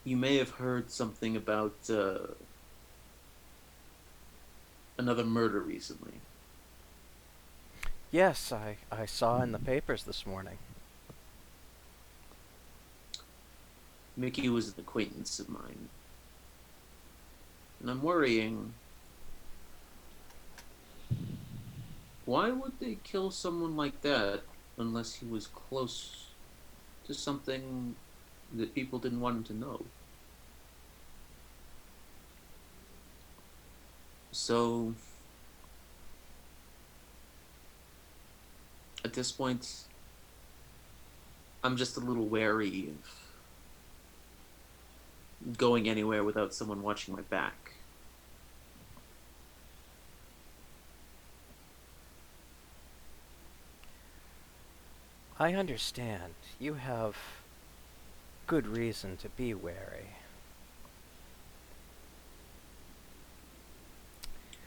[SPEAKER 6] you may have heard something about another murder recently.
[SPEAKER 1] Yes, I saw in the papers this morning.
[SPEAKER 6] Mickey was an acquaintance of mine. And I'm worrying, why would they kill someone like that unless he was close to something that people didn't want him to know? So, at this point, I'm just a little wary of going anywhere without someone watching my back.
[SPEAKER 1] I understand. You have good reason to be wary.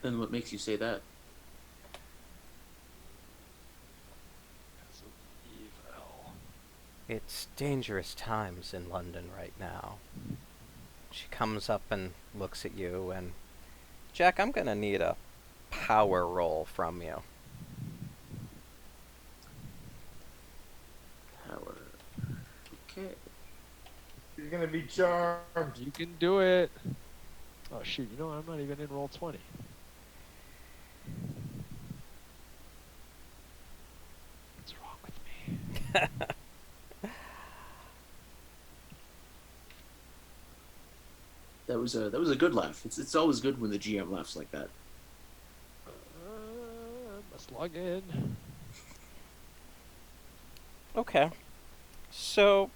[SPEAKER 6] And what makes you say that?
[SPEAKER 4] Because of evil.
[SPEAKER 1] It's dangerous times in London right now. She comes up and looks at you, and Jack, I'm gonna need a power roll from you.
[SPEAKER 6] Power. Okay.
[SPEAKER 3] He's gonna be charmed.
[SPEAKER 4] You can do it. Oh shoot! I'm not even in roll 20. What's wrong with me?
[SPEAKER 6] That was a good laugh. It's always good when the GM laughs like that.
[SPEAKER 4] Must log in.
[SPEAKER 1] Okay. So,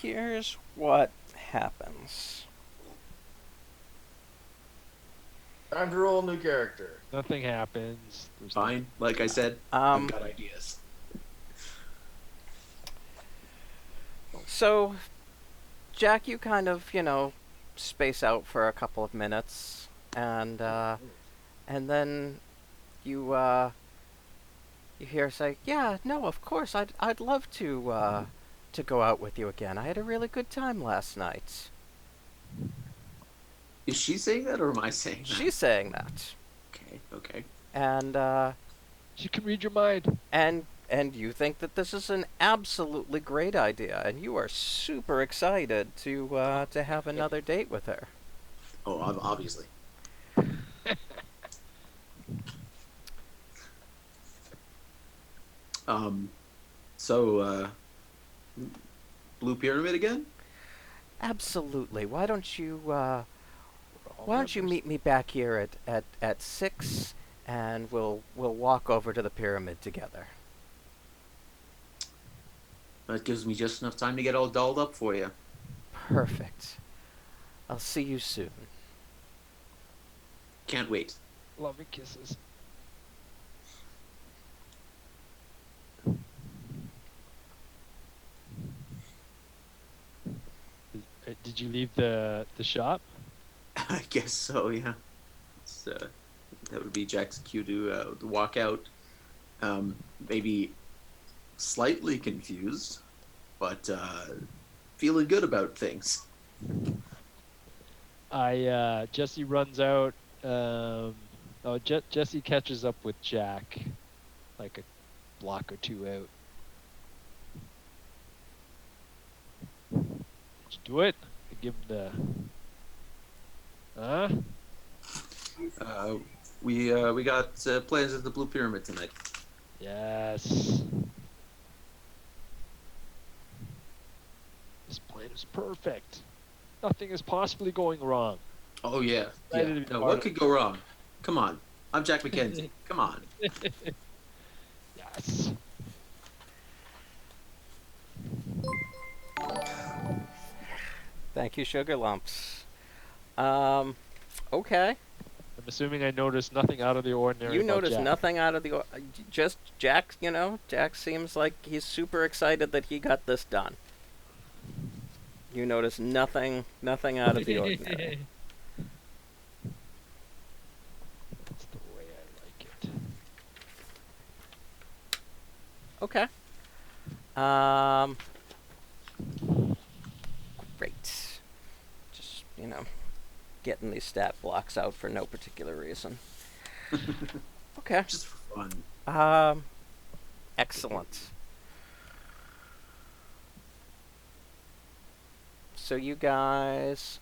[SPEAKER 1] here's what happens.
[SPEAKER 3] Time to roll a new character.
[SPEAKER 4] Nothing happens. There's
[SPEAKER 6] Fine. Like I said, I've
[SPEAKER 1] Um,
[SPEAKER 6] got ideas.
[SPEAKER 1] so, Jack, you kind of, space out for a couple of minutes, and then you you hear say, "Yeah, no, of course, I'd love to go out with you again. I had a really good time last night."
[SPEAKER 6] Is she saying that, or am I saying that?
[SPEAKER 1] She's saying that,
[SPEAKER 6] Okay.
[SPEAKER 1] and
[SPEAKER 4] She can read your mind.
[SPEAKER 1] and you think that this is an absolutely great idea, and you are super excited to have another date with her.
[SPEAKER 6] Oh, obviously. So, Blue Pyramid again?
[SPEAKER 1] Absolutely. Why don't you
[SPEAKER 4] All members.
[SPEAKER 1] meet me back here at 6, and we'll walk over to the pyramid together.
[SPEAKER 6] That gives me just enough time to get all dolled up for you.
[SPEAKER 1] Perfect. I'll see you soon.
[SPEAKER 6] Can't wait.
[SPEAKER 4] Love and kisses. Did you leave the shop?
[SPEAKER 6] I guess so, yeah. That would be Jack's cue to walk out. Maybe slightly confused, but feeling good about things.
[SPEAKER 4] Jesse runs out. Jesse catches up with Jack, like a block or two out. Did you do it? I give him the. Huh?
[SPEAKER 6] We got plans at the Blue Pyramid tonight.
[SPEAKER 4] Yes. This plan is perfect. Nothing is possibly going wrong.
[SPEAKER 6] Oh yeah.
[SPEAKER 4] Excited to be
[SPEAKER 6] No,
[SPEAKER 4] part
[SPEAKER 6] what
[SPEAKER 4] of
[SPEAKER 6] could go wrong? Come on. I'm Jack McKenzie. Come on.
[SPEAKER 4] Yes.
[SPEAKER 1] Thank you, Sugar Lumps. Okay.
[SPEAKER 4] I'm assuming I noticed nothing out of the ordinary.
[SPEAKER 1] You
[SPEAKER 4] about
[SPEAKER 1] notice
[SPEAKER 4] Jack.
[SPEAKER 1] nothing out of the just Jack. Jack seems like he's super excited that he got this done. You notice nothing out of the ordinary.
[SPEAKER 4] That's the way I like it.
[SPEAKER 1] Okay. Great. Just, getting these stat blocks out for no particular reason. Okay.
[SPEAKER 6] Just for fun.
[SPEAKER 1] Excellent. So you guys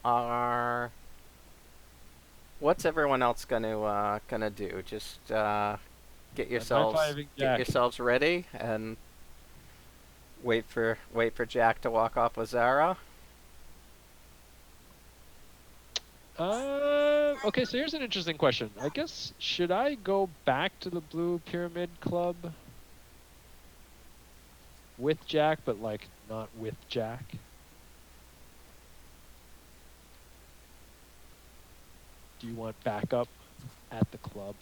[SPEAKER 1] are. What's everyone else gonna do? Just get yourselves
[SPEAKER 4] high-fiving Jack.
[SPEAKER 1] ready and wait for Jack to walk off with Zara.
[SPEAKER 4] Okay, so here's an interesting question. I guess, should I go back to the Blue Pyramid Club with Jack, but, like, not with Jack? Do you want backup at the club?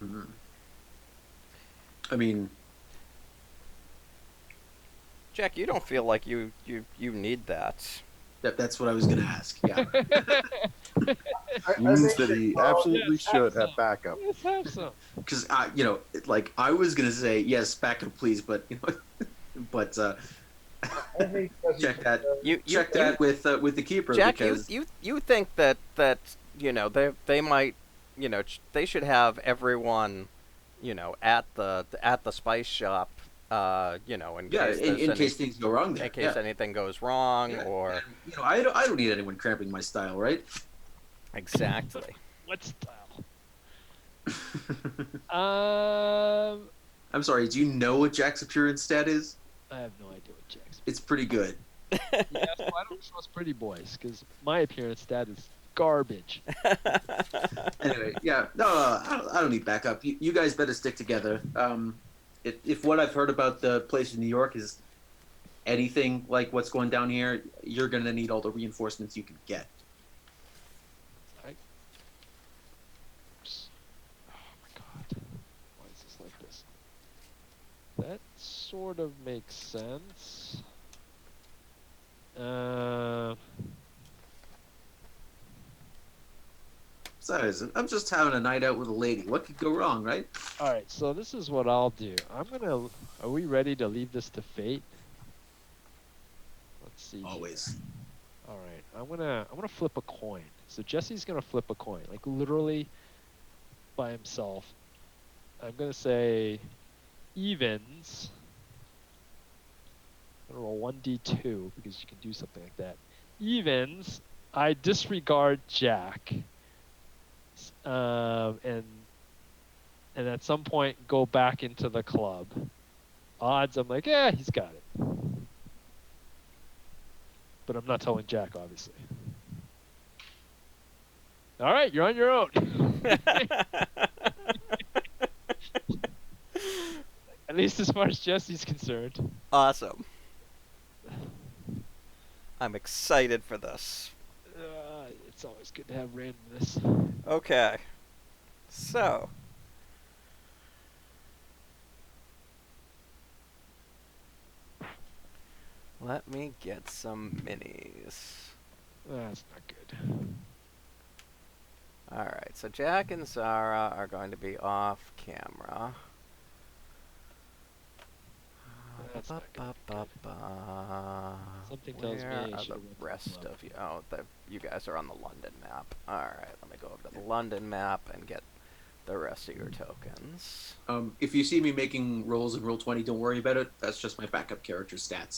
[SPEAKER 6] Mhm. I mean,
[SPEAKER 1] Jack, you don't feel like you need that.
[SPEAKER 6] that's what I was gonna ask. Yeah.
[SPEAKER 2] Means that he absolutely
[SPEAKER 4] yes,
[SPEAKER 2] should have
[SPEAKER 4] absolutely.
[SPEAKER 2] backup.
[SPEAKER 4] Let's have some.
[SPEAKER 6] Because I was gonna say yes, backup, please, but but
[SPEAKER 3] I think that's
[SPEAKER 6] check that.
[SPEAKER 1] You
[SPEAKER 6] Check that with the keeper,
[SPEAKER 1] Jack,
[SPEAKER 6] because
[SPEAKER 1] you think that they might, they should have everyone, at the spice shop, in
[SPEAKER 6] yeah,
[SPEAKER 1] case
[SPEAKER 6] in case things go wrong there.
[SPEAKER 1] in case
[SPEAKER 6] Yeah.
[SPEAKER 1] anything goes wrong,
[SPEAKER 6] Yeah,
[SPEAKER 1] or
[SPEAKER 6] and, I don't need anyone cramping my style, right?
[SPEAKER 1] exactly.
[SPEAKER 4] What style? Um,
[SPEAKER 6] I'm sorry. Do you know what Jack's appearance stat is?
[SPEAKER 4] I have no idea what Jack's.
[SPEAKER 6] It's pretty good.
[SPEAKER 4] Yeah, so I don't trust pretty boys because my appearance stat is garbage.
[SPEAKER 6] Anyway, yeah, no, I don't need backup. You guys better stick together. If what I've heard about the place in New York is anything like what's going down here, you're gonna need all the reinforcements you can get.
[SPEAKER 4] sort of makes sense.
[SPEAKER 6] Besides, I'm just having a night out with a lady. What could go wrong, right?
[SPEAKER 4] All right, so this is what I'll do. Are we ready to leave this to fate? Let's see. here.
[SPEAKER 6] Always.
[SPEAKER 4] All right, I'm gonna flip a coin. So Jesse's gonna flip a coin, like literally by himself. I'm gonna say evens. I'm gonna roll 1d2 because you can do something like that. Evens. I disregard Jack. And at some point go back into the club. Odds, I'm like, yeah, he's got it. But I'm not telling Jack, obviously. All right, you're on your own. At least as far as Jesse's concerned.
[SPEAKER 1] Awesome. I'm excited for this.
[SPEAKER 4] It's always good to have randomness.
[SPEAKER 1] Okay. So. Let me get some minis.
[SPEAKER 4] That's not good.
[SPEAKER 1] Alright, so Jack and Zara are going to be off camera.
[SPEAKER 4] That's not gonna be good. Something tells me
[SPEAKER 1] Where
[SPEAKER 4] I
[SPEAKER 1] are
[SPEAKER 4] should
[SPEAKER 1] the
[SPEAKER 4] have went to the
[SPEAKER 1] rest
[SPEAKER 4] club.
[SPEAKER 1] of you? Oh, you guys are on the London map. Alright, let me go over to the London map and get the rest of your tokens.
[SPEAKER 6] If you see me making rolls in Roll20, don't worry about it. That's just my backup character stats.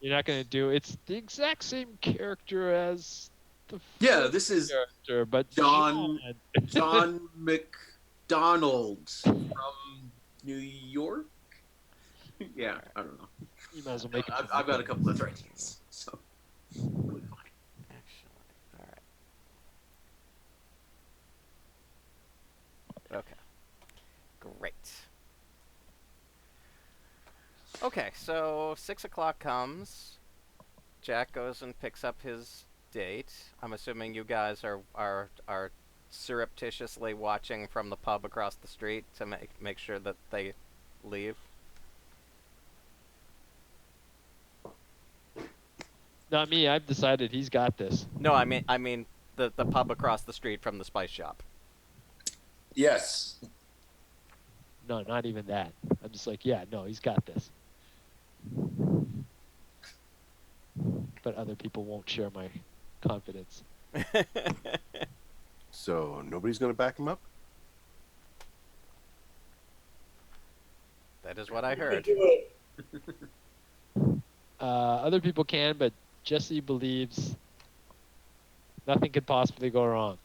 [SPEAKER 4] You're not gonna do. It's the exact same character as the
[SPEAKER 6] Yeah,
[SPEAKER 4] first
[SPEAKER 6] this is
[SPEAKER 4] character, but
[SPEAKER 6] John McDonald from New York. Yeah, I don't know.
[SPEAKER 4] You might as well make it.
[SPEAKER 6] I've got a couple of threats, so really fine.
[SPEAKER 1] Actually, alright. Okay. Great. Okay, so 6 o'clock comes. Jack goes and picks up his date. I'm assuming you guys are surreptitiously watching from the pub across the street to make sure that they leave.
[SPEAKER 4] Not me. I've decided he's got this.
[SPEAKER 1] No, I mean the pub across the street from the spice shop.
[SPEAKER 3] Yes.
[SPEAKER 4] No, not even that. I'm just like, yeah, no, he's got this. But other people won't share my confidence.
[SPEAKER 2] So nobody's going to back him up?
[SPEAKER 1] That is what I heard.
[SPEAKER 4] Other people can, but Jesse believes nothing could possibly go wrong.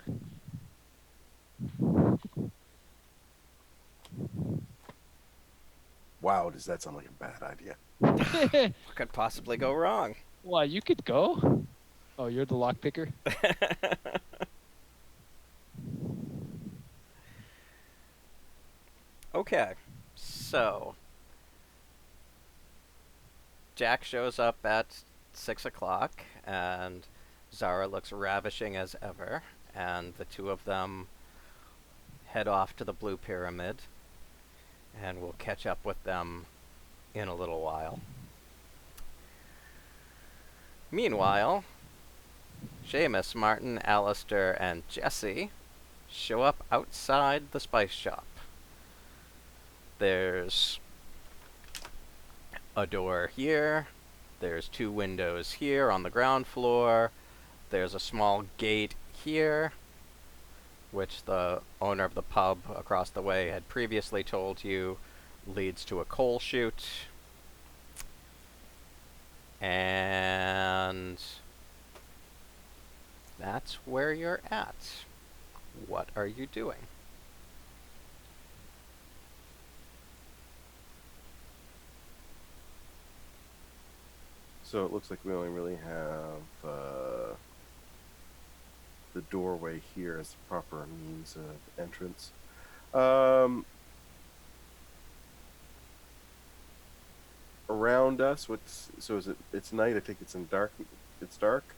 [SPEAKER 2] Wow, does that sound like a bad idea?
[SPEAKER 1] What could possibly go wrong?
[SPEAKER 4] Well, you could go. Oh, you're the lockpicker?
[SPEAKER 1] Okay, so Jack shows up at 6 o'clock, and Zara looks ravishing as ever, and the two of them head off to the Blue Pyramid, and we'll catch up with them in a little while. Meanwhile, Seamus, Martin, Alistair, and Jesse show up outside the spice shop. There's a door here, there's 2 windows here on the ground floor, there's a small gate here, which the owner of the pub across the way had previously told you leads to a coal chute. And that's where you're at. What are you doing?
[SPEAKER 2] So it looks like we only really have the doorway here as the proper means of entrance. Around us, so is it? It's night. I think it's in dark. It's dark.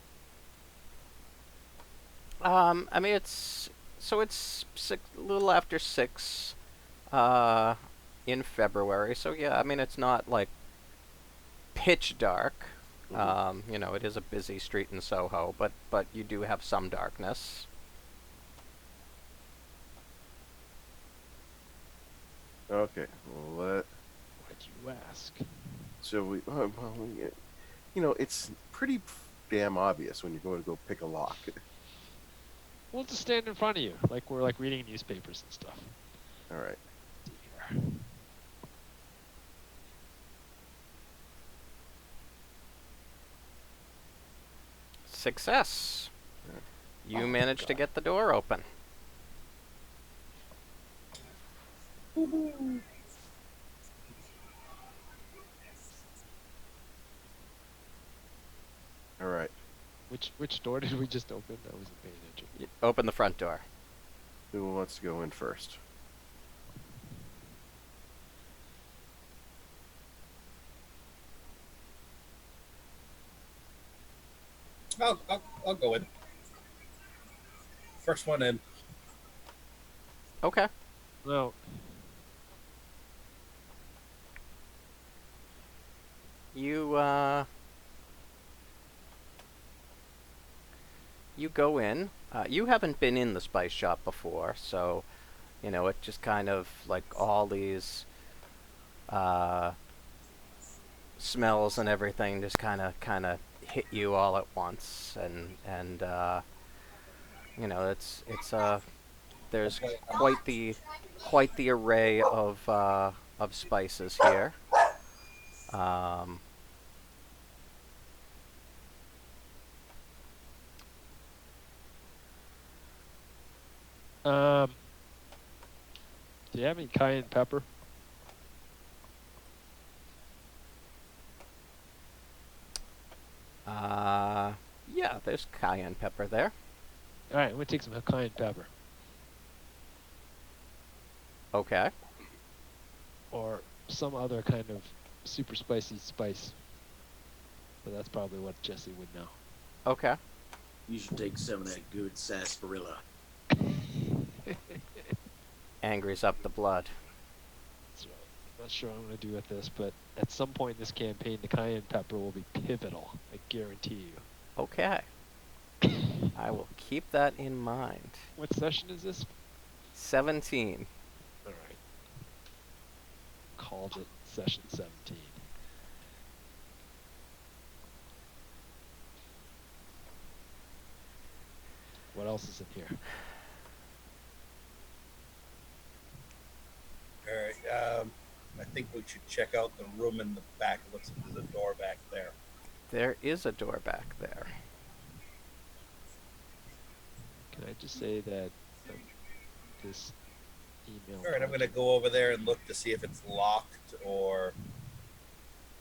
[SPEAKER 1] I mean, it's a little after 6. uh, in February, so yeah, I mean, it's not like pitch dark. You know, it is a busy street in Soho, but you do have some darkness.
[SPEAKER 2] Okay. Well,
[SPEAKER 4] Why'd you ask?
[SPEAKER 2] so you know, it's pretty damn obvious when you're going to go pick a lock.
[SPEAKER 4] We'll just stand in front of you, like we're like reading newspapers and stuff.
[SPEAKER 2] All right.
[SPEAKER 4] See here.
[SPEAKER 1] Success.
[SPEAKER 2] Yeah.
[SPEAKER 1] You
[SPEAKER 2] Oh,
[SPEAKER 1] managed to
[SPEAKER 2] God.
[SPEAKER 1] get the door open.
[SPEAKER 2] All right.
[SPEAKER 4] Which door did we just open? I wasn't paying attention.
[SPEAKER 1] You open the front door.
[SPEAKER 2] Who wants to go in first?
[SPEAKER 5] I'll go in. First one in.
[SPEAKER 1] Okay.
[SPEAKER 4] No.
[SPEAKER 1] You go in. You haven't been in the spice shop before, so you know it just kind of like all these smells and everything just kind of hit you all at once, and you know it's there's quite the array of spices here. Um,
[SPEAKER 4] Do you have any cayenne pepper?
[SPEAKER 1] yeah, there's cayenne pepper there.
[SPEAKER 4] All right, I'm gonna take some cayenne pepper,
[SPEAKER 1] Okay.
[SPEAKER 4] or some other kind of super spicy spice. But that's probably what Jesse would know.
[SPEAKER 1] Okay.
[SPEAKER 6] You should take some of that good sarsaparilla.
[SPEAKER 1] Angries up the blood.
[SPEAKER 4] So, I'm not sure what I'm gonna do with this, but at some point in this campaign, the cayenne pepper will be pivotal. I guarantee you.
[SPEAKER 1] Okay. I will keep that in mind.
[SPEAKER 4] What session is this?
[SPEAKER 1] 17.
[SPEAKER 4] All right. Called it session 17. What else is in here?
[SPEAKER 5] All right. I think we should check out the room in the back. It looks like there's a door back there.
[SPEAKER 1] There is a door back there.
[SPEAKER 4] Can I just say that this email?
[SPEAKER 5] All right, I'm gonna go over there and look to see if it's locked or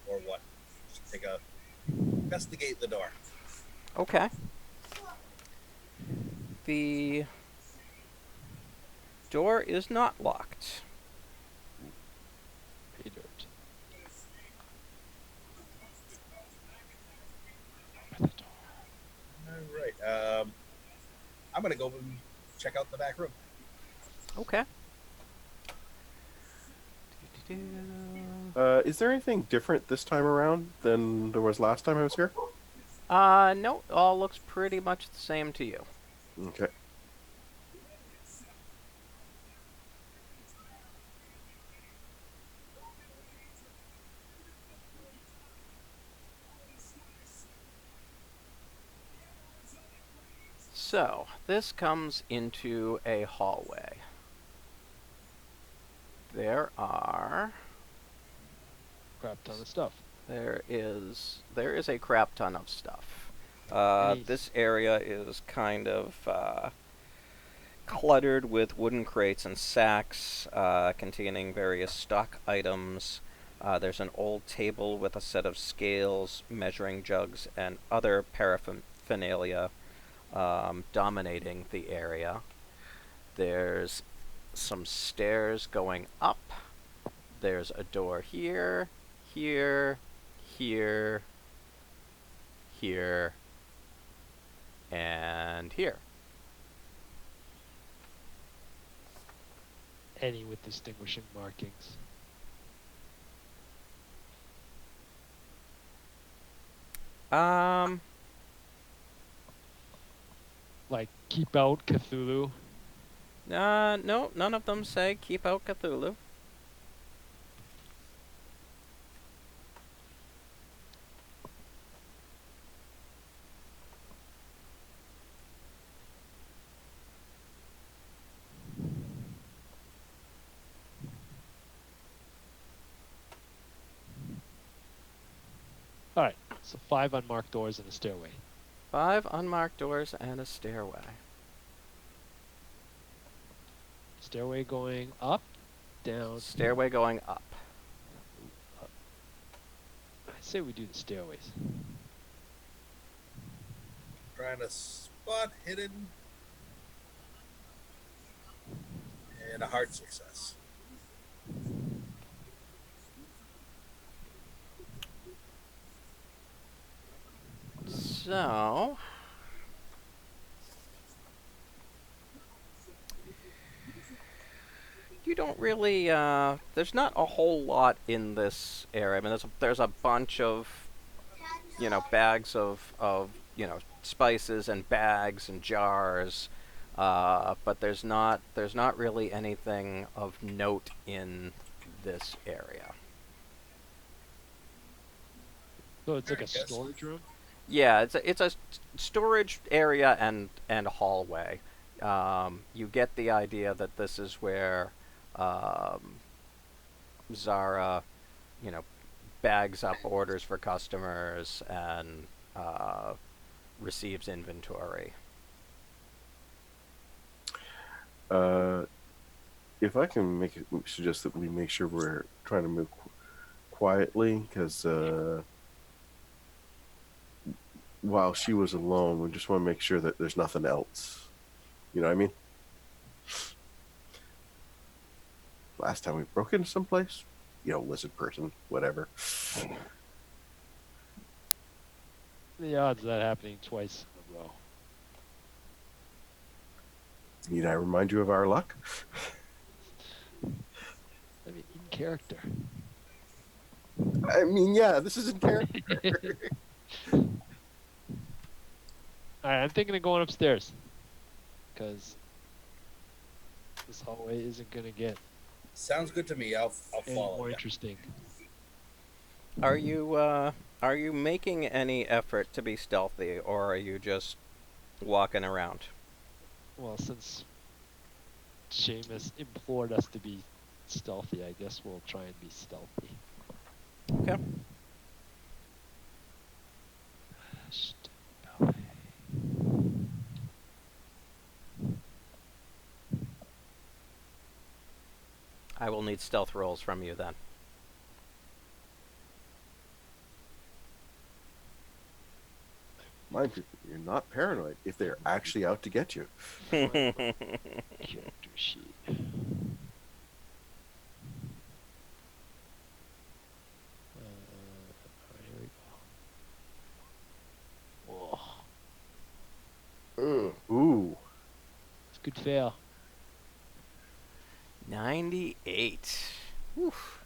[SPEAKER 5] what. Just take a investigate the door.
[SPEAKER 1] Okay. The door is not locked.
[SPEAKER 4] Pay dirt. Open the door.
[SPEAKER 5] All right. I'm gonna go and check out the back room.
[SPEAKER 1] Okay.
[SPEAKER 2] Is there anything different this time around than there was last time I was here?
[SPEAKER 1] No, all looks pretty much the same to you.
[SPEAKER 2] Okay.
[SPEAKER 1] So, this comes into a hallway. There are...
[SPEAKER 4] Crap ton of stuff.
[SPEAKER 1] There is a crap ton of stuff.
[SPEAKER 4] Nice.
[SPEAKER 1] This area is kind of cluttered with wooden crates and sacks containing various stock items. There's an old table with a set of scales, measuring jugs, and other paraphernalia dominating the area. There's some stairs going up. There's a door here, here, here, here, and here.
[SPEAKER 4] any with distinguishing markings. Like keep out Cthulhu.
[SPEAKER 1] No, none of them say keep out Cthulhu.
[SPEAKER 4] All right, so 5 unmarked doors and a stairway.
[SPEAKER 1] 5 unmarked doors and a stairway.
[SPEAKER 4] Stairway going up, down.
[SPEAKER 1] Stairway going up.
[SPEAKER 4] I say we do the stairways.
[SPEAKER 5] Trying to spot hidden. And a hard success.
[SPEAKER 1] So, you don't really, there's not a whole lot in this area. I mean, there's a bunch of, bags of spices and bags and jars, but there's not really anything of note in this area.
[SPEAKER 4] So it's like a
[SPEAKER 5] I guess.
[SPEAKER 4] storage room?
[SPEAKER 1] Yeah, it's a storage area and a hallway. You get the idea that this is where Zara, bags up orders for customers and receives inventory.
[SPEAKER 2] If I can suggest that we make sure we're trying to move quietly, because while she was alone, we just want to make sure that there's nothing else. You know what I mean? Last time we broke into someplace, lizard person, whatever.
[SPEAKER 4] The odds of that happening twice in a row.
[SPEAKER 2] Need I remind you of our luck?
[SPEAKER 4] I mean, in character.
[SPEAKER 2] I mean, yeah, this is in character.
[SPEAKER 4] Alright, I'm thinking of going upstairs. Because this hallway isn't going to get
[SPEAKER 5] Sounds good to me. I'll
[SPEAKER 4] any
[SPEAKER 5] follow.
[SPEAKER 4] more
[SPEAKER 5] Yeah.
[SPEAKER 4] interesting.
[SPEAKER 1] Are you making any effort to be stealthy, or are you just walking around?
[SPEAKER 4] Well, since Seamus implored us to be stealthy, I guess we'll try and be stealthy.
[SPEAKER 1] Okay. I will need stealth rolls from you then.
[SPEAKER 2] Mind you, you're not paranoid if they're actually out to get you.
[SPEAKER 4] Character sheet. Here we go. Whoa,
[SPEAKER 3] Ooh.
[SPEAKER 2] Ooh.
[SPEAKER 4] it's a good fail.
[SPEAKER 1] 98. Oof.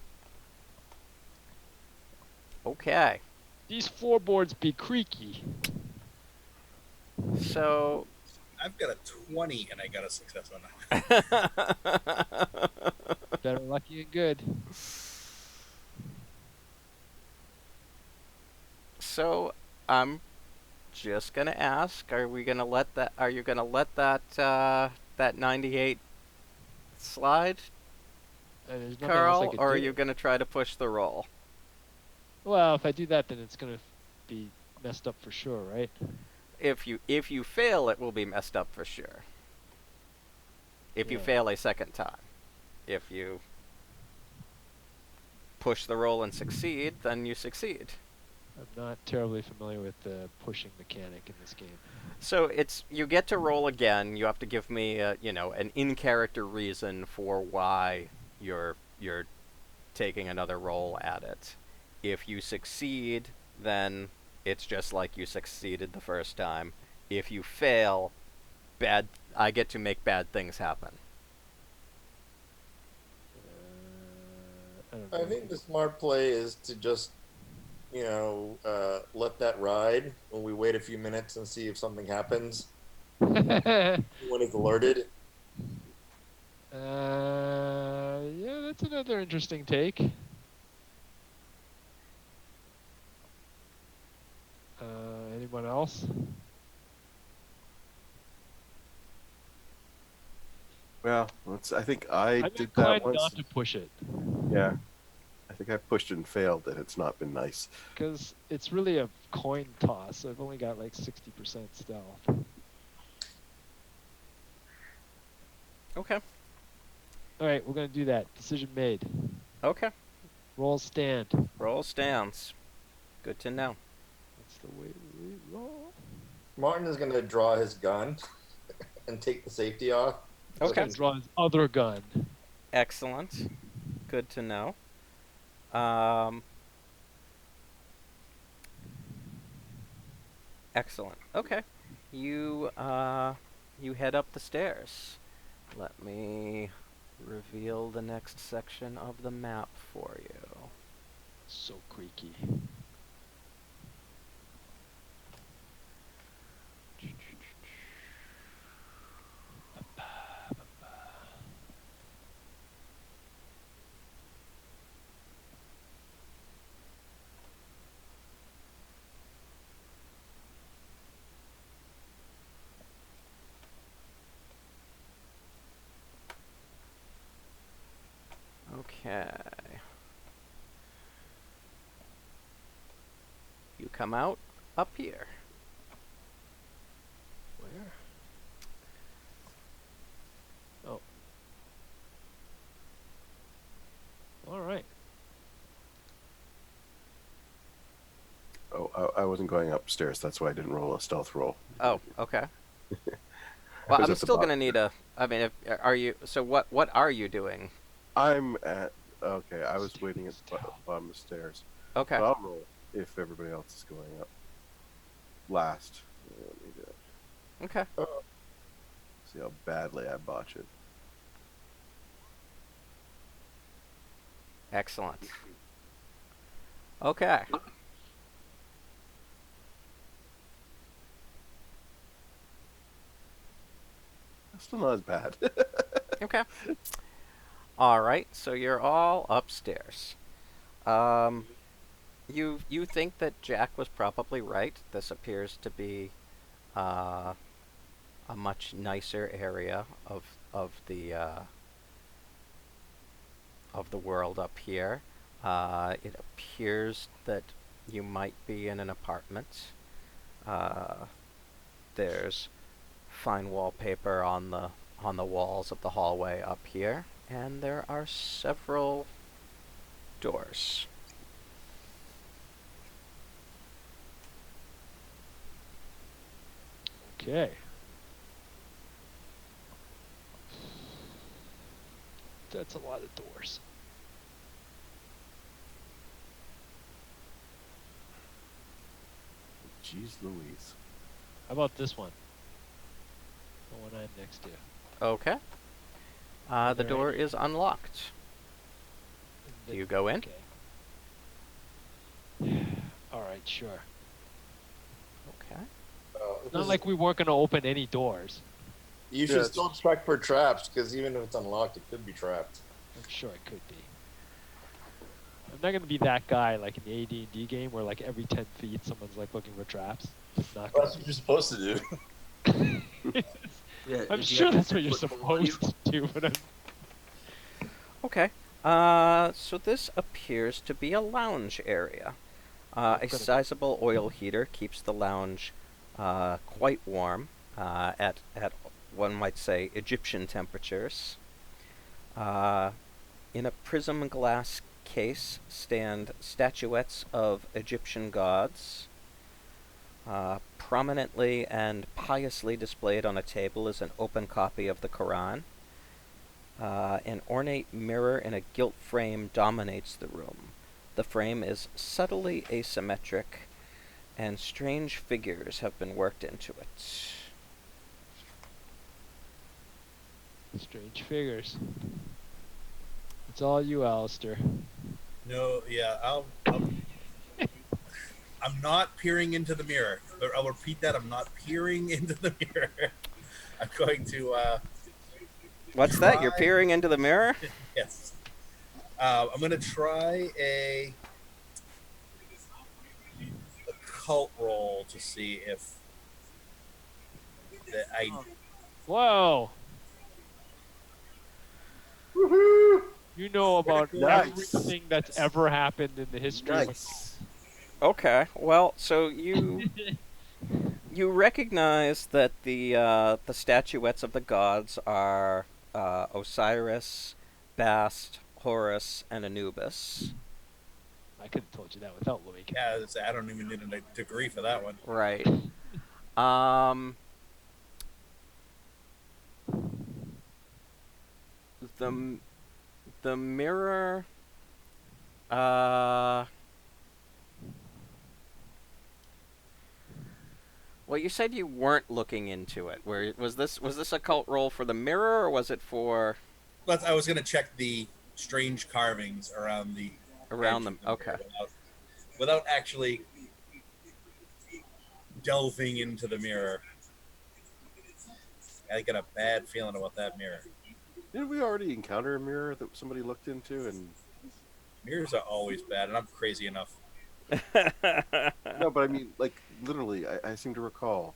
[SPEAKER 1] Okay.
[SPEAKER 4] These floorboards be creaky.
[SPEAKER 1] So
[SPEAKER 5] I've got a 20 and I got a success on that one.
[SPEAKER 4] Better lucky and good.
[SPEAKER 1] So I'm just gonna ask: are you gonna let that that 98 slide,
[SPEAKER 4] And there's nothing else I
[SPEAKER 1] Carl,
[SPEAKER 4] could
[SPEAKER 1] or are
[SPEAKER 4] do.
[SPEAKER 1] you gonna try to push the roll?
[SPEAKER 4] Well, if I do that, then it's gonna be messed up for sure, right?
[SPEAKER 1] If you fail, it will be messed up for sure. If you
[SPEAKER 4] Yeah.
[SPEAKER 1] fail a second time, if you push the roll and succeed, then you succeed.
[SPEAKER 4] I'm not terribly familiar with the pushing mechanic in this game.
[SPEAKER 1] So you get to roll again. You have to give me an in-character reason for why you're taking another roll at it. If you succeed, then it's just like you succeeded the first time. If you fail, I get to make bad things happen.
[SPEAKER 4] I don't know.
[SPEAKER 3] I think the smart play is to just, let that ride when we wait a few minutes and see if something happens. When it's alerted.
[SPEAKER 4] Yeah, that's another interesting take. Anyone else?
[SPEAKER 2] Well, I think I
[SPEAKER 4] I'm
[SPEAKER 2] did that
[SPEAKER 4] inclined
[SPEAKER 2] once.
[SPEAKER 4] not to push it.
[SPEAKER 2] Yeah. I think I pushed and failed, and it's not been nice.
[SPEAKER 4] Because it's really a coin toss. I've only got like 60% stealth.
[SPEAKER 1] Okay.
[SPEAKER 4] All right, we're going to do that. Decision made.
[SPEAKER 1] Okay.
[SPEAKER 4] Roll stand.
[SPEAKER 1] Roll stands. Good to know.
[SPEAKER 4] That's the way we roll.
[SPEAKER 3] Martin is going to draw his gun and take the safety off.
[SPEAKER 4] He's
[SPEAKER 1] Okay.
[SPEAKER 4] going to draw his other gun.
[SPEAKER 1] Excellent. Good to know. Excellent. Okay. You head up the stairs. Let me reveal the next section of the map for you.
[SPEAKER 4] So creaky.
[SPEAKER 1] Okay. You come out up here.
[SPEAKER 4] Where? Oh. All right.
[SPEAKER 2] Oh, I wasn't going upstairs. That's why I didn't roll a stealth roll.
[SPEAKER 1] Oh, okay.
[SPEAKER 2] I
[SPEAKER 1] Well,
[SPEAKER 2] was
[SPEAKER 1] I'm
[SPEAKER 2] at the
[SPEAKER 1] still gonna
[SPEAKER 2] bottom.
[SPEAKER 1] need a. I mean, are you? So what are you doing?
[SPEAKER 2] I'm at. Okay, I was waiting at the bottom of the stairs.
[SPEAKER 1] Okay.
[SPEAKER 2] But I'll roll if everybody else is going up. Last. Let me do it.
[SPEAKER 1] Okay.
[SPEAKER 2] See how badly I botch it.
[SPEAKER 1] Excellent. Okay.
[SPEAKER 2] Still not as bad.
[SPEAKER 1] Okay. All right. So you're all upstairs. You think that Jack was probably right. This appears to be a much nicer area of the world up here. It appears that you might be in an apartment. There's fine wallpaper on the walls of the hallway up here, and there are several doors.
[SPEAKER 4] Okay. That's a lot of doors.
[SPEAKER 2] Jeez Louise.
[SPEAKER 4] How about this one? The one I'm next to.
[SPEAKER 1] Okay. The
[SPEAKER 4] there
[SPEAKER 1] door
[SPEAKER 4] any-
[SPEAKER 1] is unlocked. Do you go in?
[SPEAKER 4] Okay. All right, sure.
[SPEAKER 1] Okay.
[SPEAKER 4] Not like we weren't going to open any doors.
[SPEAKER 3] You should
[SPEAKER 2] Yeah,
[SPEAKER 3] still check for traps, because even if it's unlocked, it could be trapped.
[SPEAKER 4] I'm sure it could be. I'm not going to be that guy like in the AD&D game where like every 10 feet someone's like looking for traps. It's not
[SPEAKER 3] Well,
[SPEAKER 4] gonna
[SPEAKER 3] that's what you're supposed to do.
[SPEAKER 6] Yeah,
[SPEAKER 4] I'm
[SPEAKER 6] if you
[SPEAKER 4] sure
[SPEAKER 6] have
[SPEAKER 4] that's
[SPEAKER 6] to
[SPEAKER 4] what you're
[SPEAKER 6] put them on you.
[SPEAKER 4] supposed to do, but I'm...
[SPEAKER 1] Okay. So this appears to be a lounge area. A sizable oil heater keeps the lounge quite warm at one might say Egyptian temperatures. In a prism glass case stand statuettes of Egyptian gods. Prominently and piously displayed on a table is an open copy of the Quran. An ornate mirror in a gilt frame dominates the room. The frame is subtly asymmetric, and strange figures have been worked into it.
[SPEAKER 4] Strange figures. It's all you, Alistair.
[SPEAKER 5] No, yeah, I'm not peering into the mirror. I'll repeat that. I'm not peering into the mirror. I'm going to
[SPEAKER 1] What's that? You're
[SPEAKER 5] try.
[SPEAKER 1] peering into the mirror?
[SPEAKER 5] Yes. I'm going to try a occult roll to see if that I.
[SPEAKER 4] Whoa!
[SPEAKER 3] Woohoo!
[SPEAKER 4] You know about
[SPEAKER 2] Nice.
[SPEAKER 4] everything that's ever happened in the history of
[SPEAKER 2] Nice.
[SPEAKER 1] Okay. Well, so you recognize that the statuettes of the gods are Osiris, Bast, Horus, and Anubis.
[SPEAKER 4] I could have told you that without looking.
[SPEAKER 5] Yeah, I don't even need a degree for that one.
[SPEAKER 1] Right. Um. The the mirror. Well, you said you weren't looking into it. Was this a cult roll for the mirror, or was it for
[SPEAKER 5] I was going to check the strange carvings around the
[SPEAKER 1] around
[SPEAKER 5] edge
[SPEAKER 1] them?
[SPEAKER 5] of the
[SPEAKER 1] Okay.
[SPEAKER 5] mirror without actually delving into the mirror. I get a bad feeling about that mirror.
[SPEAKER 2] Didn't we already encounter a mirror that somebody looked into? And
[SPEAKER 5] Mirrors are always bad, and I'm crazy enough.
[SPEAKER 2] no, but I mean, like literally, I seem to recall.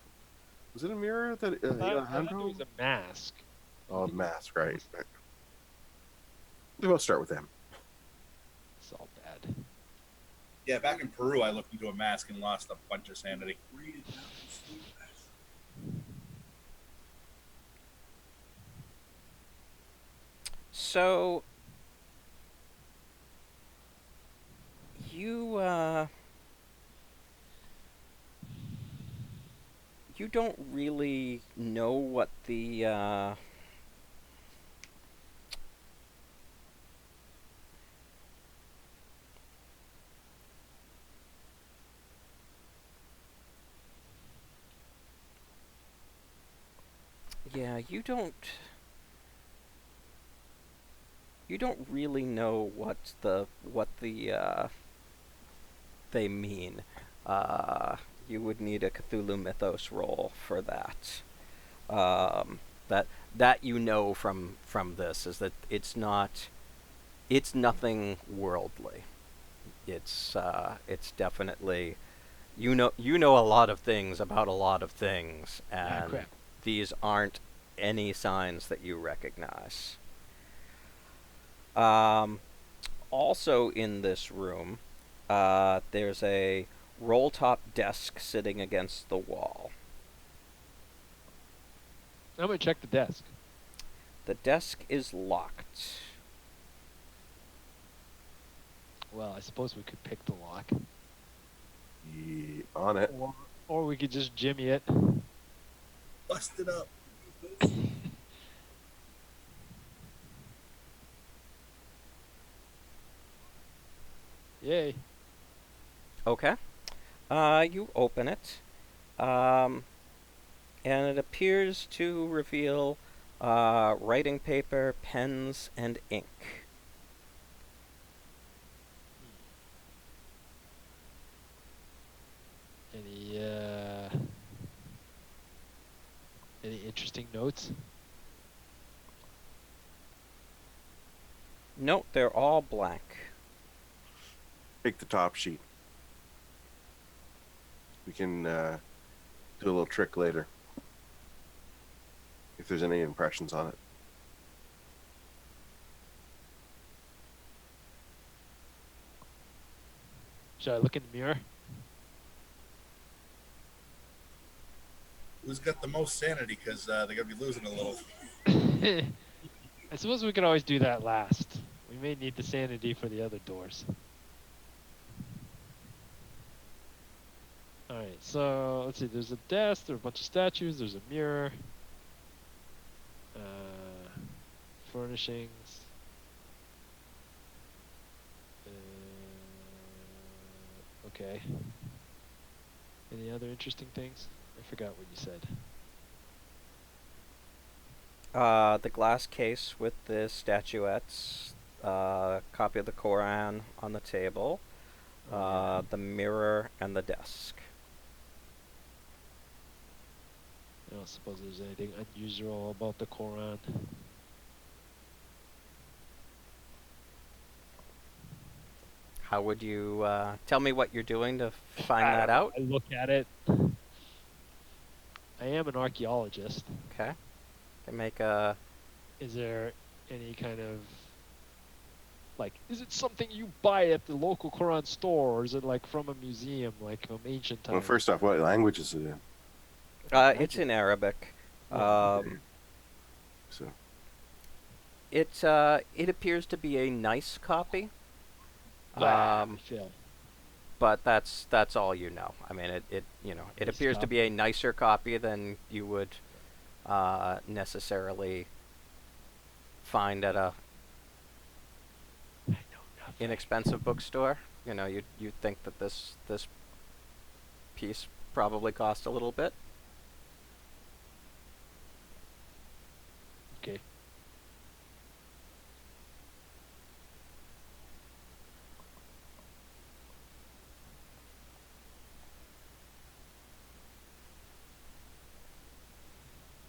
[SPEAKER 2] Was it a mirror that
[SPEAKER 4] I thought it
[SPEAKER 2] Alejandro?
[SPEAKER 4] was a mask.
[SPEAKER 2] Oh, mask, right? We'll start with them.
[SPEAKER 4] It's all bad.
[SPEAKER 5] Yeah, back in Peru, I looked into a mask and lost a bunch of sanity.
[SPEAKER 1] So you don't really know what the yeah, you don't really know what the they mean. You would need a Cthulhu Mythos roll for that. Um, that you know from this is that it's nothing worldly. It's definitely you know a lot of things about a lot of things,
[SPEAKER 4] Ah,
[SPEAKER 1] and
[SPEAKER 4] crap.
[SPEAKER 1] these aren't any signs that you recognize. Um, Also in this room, there's a roll top desk sitting against the wall.
[SPEAKER 4] I'm gonna check the desk.
[SPEAKER 1] The desk is locked.
[SPEAKER 4] Well, I suppose we could pick the lock,
[SPEAKER 2] On it.
[SPEAKER 4] or we could just jimmy it.
[SPEAKER 5] Bust it up.
[SPEAKER 4] Yay!
[SPEAKER 1] Okay. You open it, and it appears to reveal writing paper, pens, and ink.
[SPEAKER 4] Any any interesting notes?
[SPEAKER 1] Note they're all blank.
[SPEAKER 2] Take the top sheet. We can do a little trick later. If there's any impressions on it.
[SPEAKER 4] Should I look in the mirror?
[SPEAKER 5] Who's got the most sanity? Because they're going to be losing a little.
[SPEAKER 4] I suppose we could always do that last. We may need the sanity for the other doors. Alright, so let's see. There's a desk, there's a bunch of statues, there's a mirror. Furnishings. Okay. Any other interesting things? I forgot what you said.
[SPEAKER 1] The glass case with the statuettes, copy of the Quran on the table, the mirror, and the desk.
[SPEAKER 4] I don't suppose there's anything unusual about the Quran.
[SPEAKER 1] How would you tell me what you're doing to find
[SPEAKER 4] I
[SPEAKER 1] that
[SPEAKER 4] don't know.
[SPEAKER 1] out?
[SPEAKER 4] I look at it. I am an archaeologist.
[SPEAKER 1] Okay. Can make a.
[SPEAKER 4] Is there any kind of like? Is it something you buy at the local Quran store, or is it like from a museum, like from ancient times?
[SPEAKER 2] Well, first off, what language is it in?
[SPEAKER 1] It's in Arabic.
[SPEAKER 2] Okay. So
[SPEAKER 1] It appears to be a nice copy.
[SPEAKER 4] Phil.
[SPEAKER 1] But that's all you know. I mean, it
[SPEAKER 4] Nice
[SPEAKER 1] appears to be
[SPEAKER 4] copy.
[SPEAKER 1] a nicer copy than you would necessarily find at a
[SPEAKER 4] I know nothing.
[SPEAKER 1] inexpensive bookstore. You'd think that this piece probably cost a little bit.
[SPEAKER 4] Okay.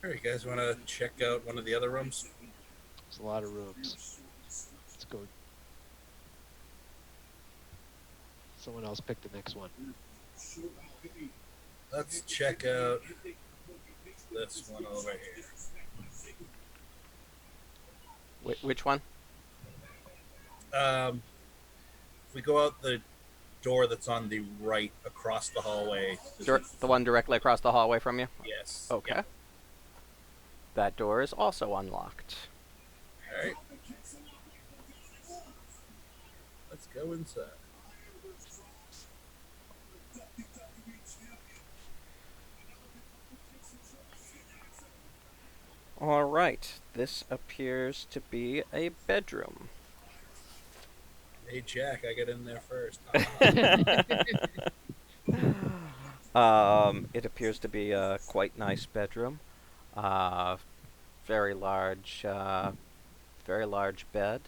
[SPEAKER 5] All right, you guys want to check out one of the other rooms?
[SPEAKER 4] There's a lot of rooms. Let's go. Someone else pick the next one.
[SPEAKER 5] Let's check out this one over here.
[SPEAKER 1] Which one?
[SPEAKER 5] If we go out the door that's on the right across the hallway.
[SPEAKER 1] The one directly across the hallway from you?
[SPEAKER 5] Yes.
[SPEAKER 1] Okay.
[SPEAKER 5] Yep.
[SPEAKER 1] That door is also unlocked.
[SPEAKER 5] All right. Let's go inside.
[SPEAKER 1] All right. This appears to be a bedroom.
[SPEAKER 5] Hey, Jack, I get in there first.
[SPEAKER 1] It appears to be a quite nice bedroom. Very large bed.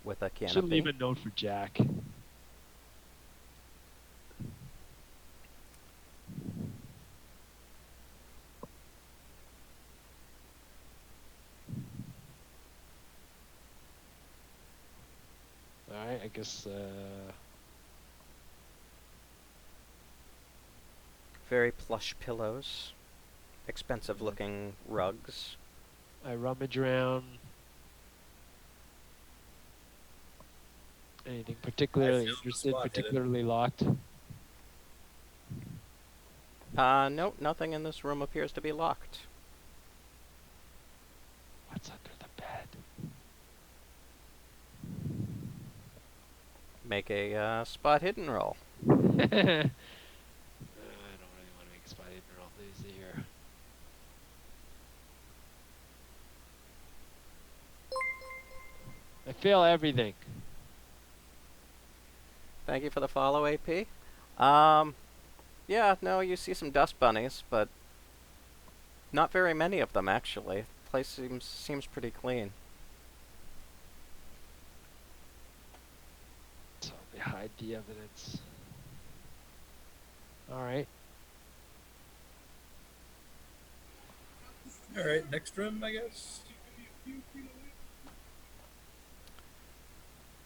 [SPEAKER 1] With a canopy.
[SPEAKER 4] Should leave a note for Jack. Alright, I guess,
[SPEAKER 1] Very plush pillows. Expensive looking rugs.
[SPEAKER 4] I rummage around. Anything particularly
[SPEAKER 5] feel the
[SPEAKER 4] interested,
[SPEAKER 5] spot hidden.
[SPEAKER 4] particularly locked?
[SPEAKER 1] No, nothing in this room appears to be locked.
[SPEAKER 4] What's under the bed?
[SPEAKER 1] Make a spot hidden roll.
[SPEAKER 4] I don't really want to make spot hidden roll. Let me see here. I fail everything.
[SPEAKER 1] Thank you for the follow, AP. Yeah, no, you see some dust bunnies, but not very many of them actually. The place seems pretty clean.
[SPEAKER 4] So they hide the evidence. Alright.
[SPEAKER 5] All right, next room, I guess.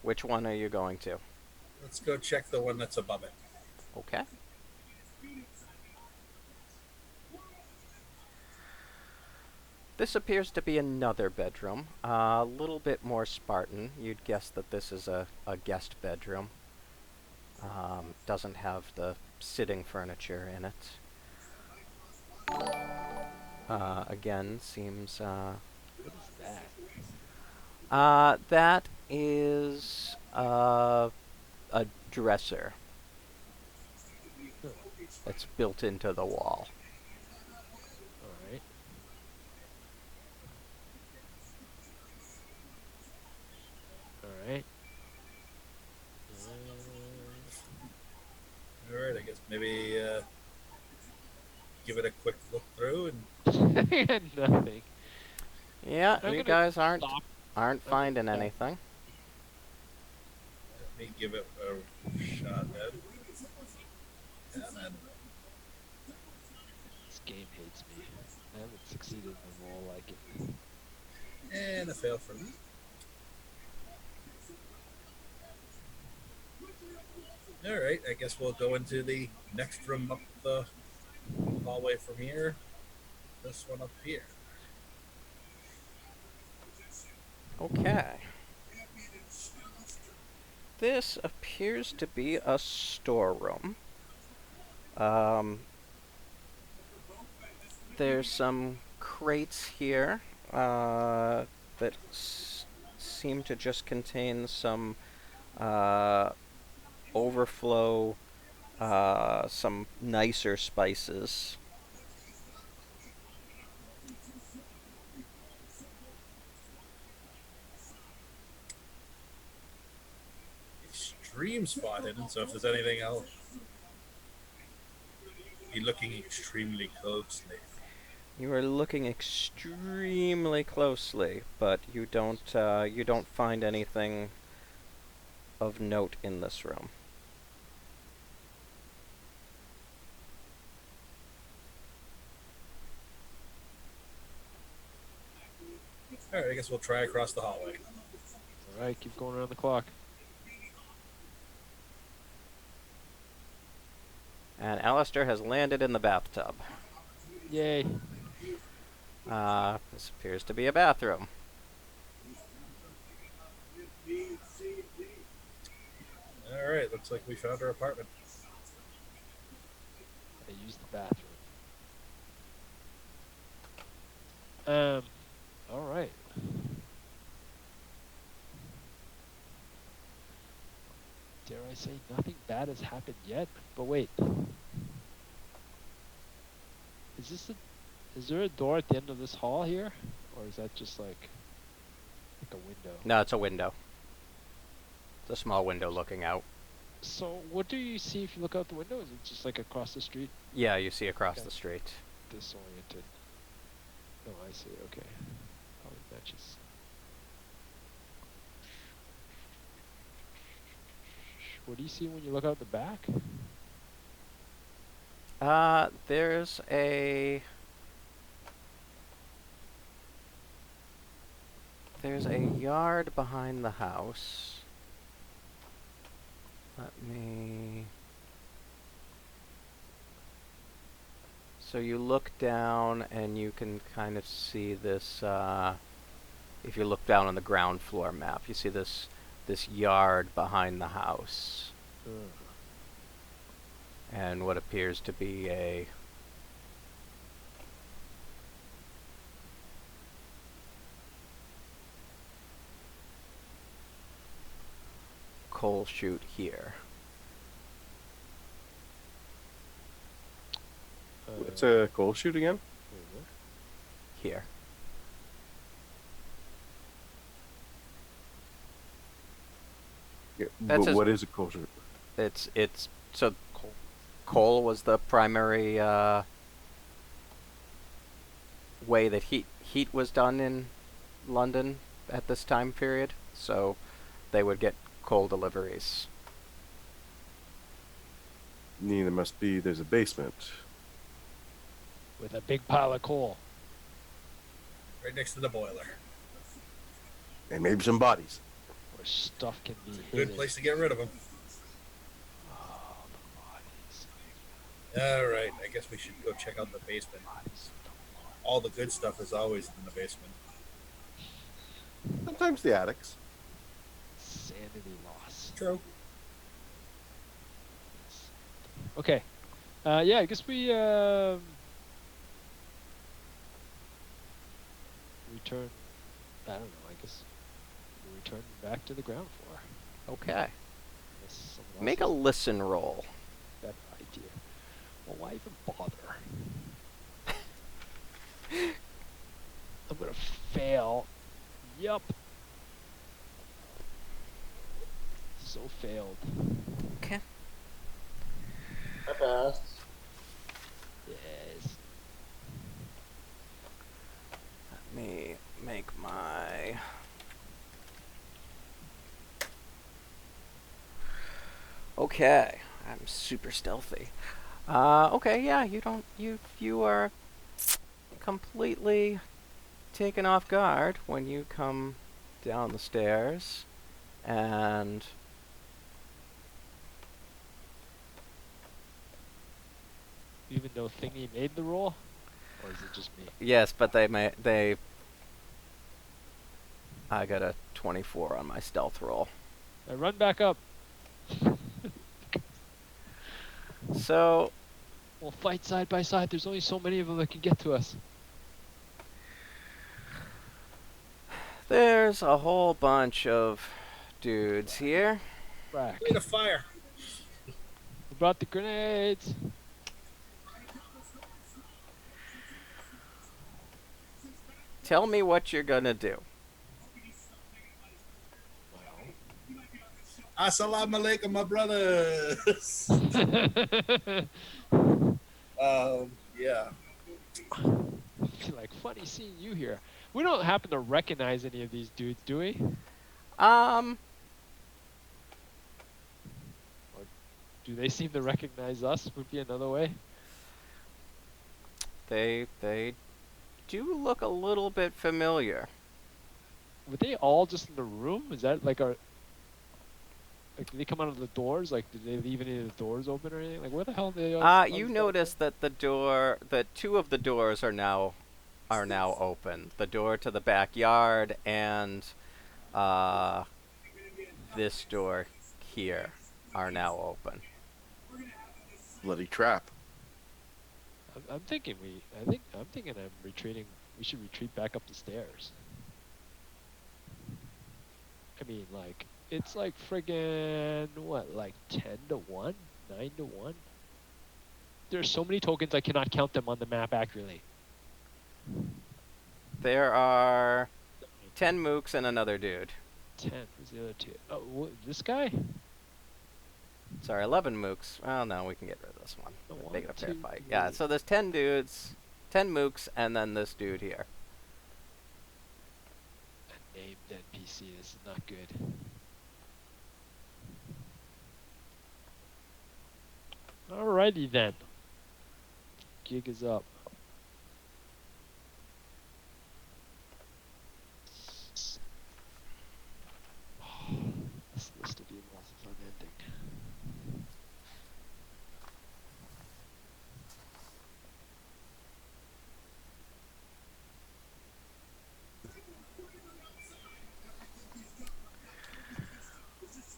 [SPEAKER 1] Which one are you going to?
[SPEAKER 5] Let's go check the one that's above it.
[SPEAKER 1] Okay. This appears to be another bedroom. A little bit more Spartan. You'd guess that this is a guest bedroom. Doesn't have the sitting furniture in it. Again, seems...
[SPEAKER 4] What is that?
[SPEAKER 1] That is a dresser. That's built into the wall.
[SPEAKER 4] Alright. Alright.
[SPEAKER 5] All right, I guess maybe give it a quick look through and
[SPEAKER 4] Nothing.
[SPEAKER 1] Yeah,
[SPEAKER 4] I'm
[SPEAKER 1] you
[SPEAKER 4] gonna
[SPEAKER 1] guys aren't
[SPEAKER 4] stop
[SPEAKER 1] Aren't finding
[SPEAKER 4] Okay.
[SPEAKER 1] anything.
[SPEAKER 5] Let me give it a shot then. Damn it.
[SPEAKER 4] This game hates me. I haven't succeeded in a role like it.
[SPEAKER 5] And a fail for me. Alright, I guess we'll go into the next room up the hallway from here. This one up here.
[SPEAKER 1] Okay. This appears to be a storeroom. There's some crates here that seem to just contain some overflow, some nicer spices.
[SPEAKER 5] Extreme spot hidden, so if there's anything else, be looking extremely closely.
[SPEAKER 1] You are looking extremely closely, but you don't find anything of note in this room.
[SPEAKER 5] Alright, I guess we'll try across the hallway.
[SPEAKER 4] Alright, keep going around the clock.
[SPEAKER 1] And Alistair has landed in the bathtub.
[SPEAKER 4] Yay.
[SPEAKER 1] This appears to be a bathroom.
[SPEAKER 5] Alright, looks like we found our apartment.
[SPEAKER 4] I used the bathroom. Alright. Dare I say nothing bad has happened yet? But wait. Is there a door at the end of this hall here? Or is that just like a window?
[SPEAKER 1] No, it's a window. It's a small window looking out.
[SPEAKER 4] So what do you see if you look out the window? Is it just like across the street?
[SPEAKER 1] Yeah, you see across
[SPEAKER 4] Okay.
[SPEAKER 1] the street.
[SPEAKER 4] Disoriented. Oh, I see. Okay. Probably matches. What do you see when you look out the back?
[SPEAKER 1] There's a yard behind the house. Let me... So you look down and you can kind of see this, if you look down on the ground floor map, you see this yard behind the house. And what appears to be a coal chute here.
[SPEAKER 2] It's a coal chute again?
[SPEAKER 1] Here.
[SPEAKER 2] Yeah,
[SPEAKER 1] That's
[SPEAKER 2] but
[SPEAKER 1] his-
[SPEAKER 2] what is a coal chute?
[SPEAKER 1] It's so coal was the primary way that heat was done in London at this time period. So they would get coal deliveries.
[SPEAKER 2] There must be, there's a basement.
[SPEAKER 4] With a big pile of coal.
[SPEAKER 5] Right next to the boiler.
[SPEAKER 2] And maybe some bodies.
[SPEAKER 4] Where stuff can be hidden.
[SPEAKER 5] Good place to get rid of them.
[SPEAKER 4] Oh, the bodies.
[SPEAKER 5] Alright, I guess we should go check out the basement. All the good stuff is always in the basement.
[SPEAKER 2] Sometimes the attics.
[SPEAKER 4] Sanity loss.
[SPEAKER 5] True.
[SPEAKER 4] Okay. Yeah, I guess we return. I don't know. I guess we return back to the ground floor.
[SPEAKER 1] Okay.
[SPEAKER 4] Unless someone else
[SPEAKER 1] Make a
[SPEAKER 4] has
[SPEAKER 1] listen roll.
[SPEAKER 4] that idea. Well, why even bother? I'm gonna fail. Yup. So failed.
[SPEAKER 1] Okay.
[SPEAKER 3] I passed.
[SPEAKER 4] Yes.
[SPEAKER 1] Let me make my Okay, I'm super stealthy. Okay, yeah, you are completely taken off guard when you come down the stairs, and
[SPEAKER 4] Even though Thingy made the roll, or is it just me?
[SPEAKER 1] yes, but I got a 24 on my stealth roll.
[SPEAKER 4] I run back up.
[SPEAKER 1] So
[SPEAKER 4] We'll fight side by side. There's only so many of them that can get to us.
[SPEAKER 1] there's a whole bunch of dudes here.
[SPEAKER 4] Frack.
[SPEAKER 5] Light a fire.
[SPEAKER 4] We brought the grenades.
[SPEAKER 1] Tell me what you're gonna do.
[SPEAKER 5] Assalamu alaikum, my brothers. Yeah.
[SPEAKER 4] Like, funny seeing you here. We don't happen to recognize any of these dudes, do we? Do they seem to recognize us? Would be another way.
[SPEAKER 1] They do look a little bit familiar.
[SPEAKER 4] Were they all just in the room? Is that like our... Like, did they come out of the doors? Like, did they leave any of the doors open or anything? Like, where the hell did they all...
[SPEAKER 1] You notice that that two of the doors are now open. The door to the backyard and this door here are now open.
[SPEAKER 2] Bloody trap.
[SPEAKER 4] I'm thinking I'm retreating. We should retreat back up the stairs. I mean, like, it's like friggin' what, like 10 to 1? 9 to 1? There's so many tokens I cannot count them on the map accurately.
[SPEAKER 1] There are 10 mooks and another dude.
[SPEAKER 4] 10. Who's the other two? Oh, this guy?
[SPEAKER 1] Sorry, 11 mooks. Oh no, we can get rid of this one.
[SPEAKER 4] One,
[SPEAKER 1] Make it a fair
[SPEAKER 4] two,
[SPEAKER 1] fight. Yeah, so there's 10 dudes, 10 mooks, and then this dude here.
[SPEAKER 4] A named NPC. This is not good. Alrighty then. Gig is up. This list of emails is unending.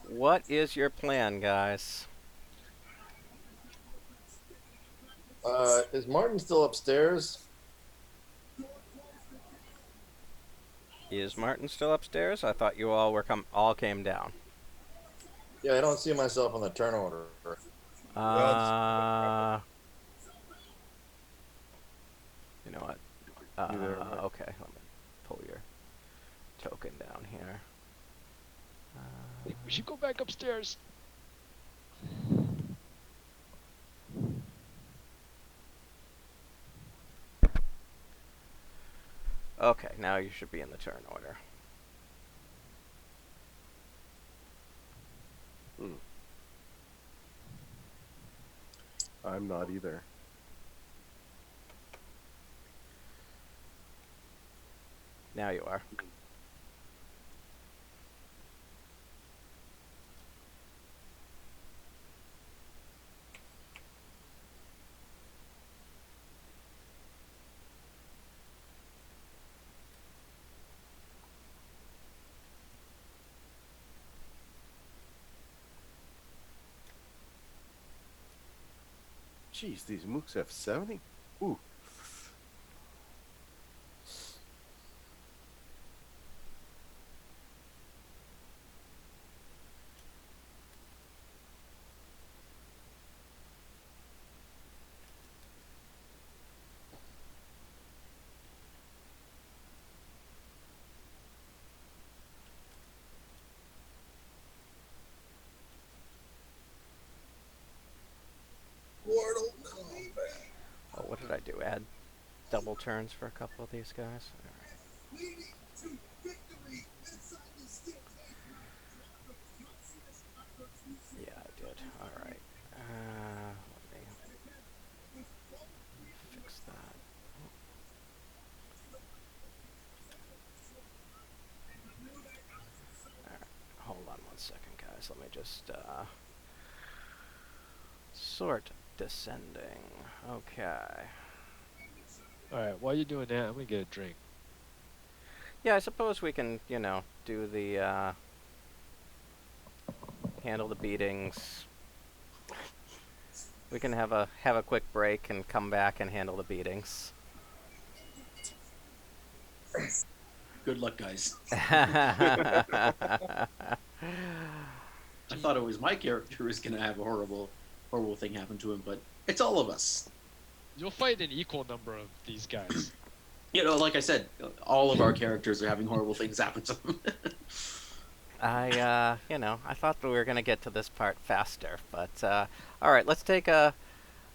[SPEAKER 1] What is your plan, guys?
[SPEAKER 3] Is Martin still upstairs?
[SPEAKER 1] Is Martin still upstairs? I thought you all all came down.
[SPEAKER 3] Yeah, I don't see myself on the turn order.
[SPEAKER 1] You know what?
[SPEAKER 2] You're there, Mark.
[SPEAKER 1] Okay, let me pull your token down here.
[SPEAKER 4] I think we should go back upstairs.
[SPEAKER 1] Okay, now you should be in the turn order.
[SPEAKER 2] I'm not either.
[SPEAKER 1] Now you are.
[SPEAKER 2] Jeez, these mooks have 70? Ooh.
[SPEAKER 5] Mortal Kombat.
[SPEAKER 1] Oh, what did I do? Add double turns for a couple of these guys? Alright. Yeah, I did. Otherwise, let me just sort descending. Okay.
[SPEAKER 4] All right, while you're doing that, I'm gonna get a drink.
[SPEAKER 1] Yeah, I suppose we can, do the handle the beatings. We can have a quick break and come back and handle the beatings.
[SPEAKER 6] Good luck, guys.
[SPEAKER 1] Yeah,
[SPEAKER 6] I thought it was my character who was gonna have a horrible thing happen to him, but it's all of us.
[SPEAKER 4] You'll fight an equal number of these guys.
[SPEAKER 6] Like I said, all of our characters are having horrible things happen to them.
[SPEAKER 1] I thought that we were gonna get to this part faster, but all right, let's take a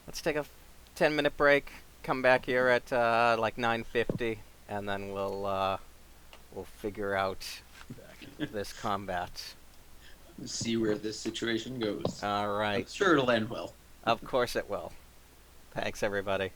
[SPEAKER 1] 10-minute break. Come back here at like 9:50, and then we'll figure out this combat.
[SPEAKER 6] See where this situation goes.
[SPEAKER 1] All right.
[SPEAKER 6] I'm sure it'll end well.
[SPEAKER 1] Of course it will. Thanks, everybody.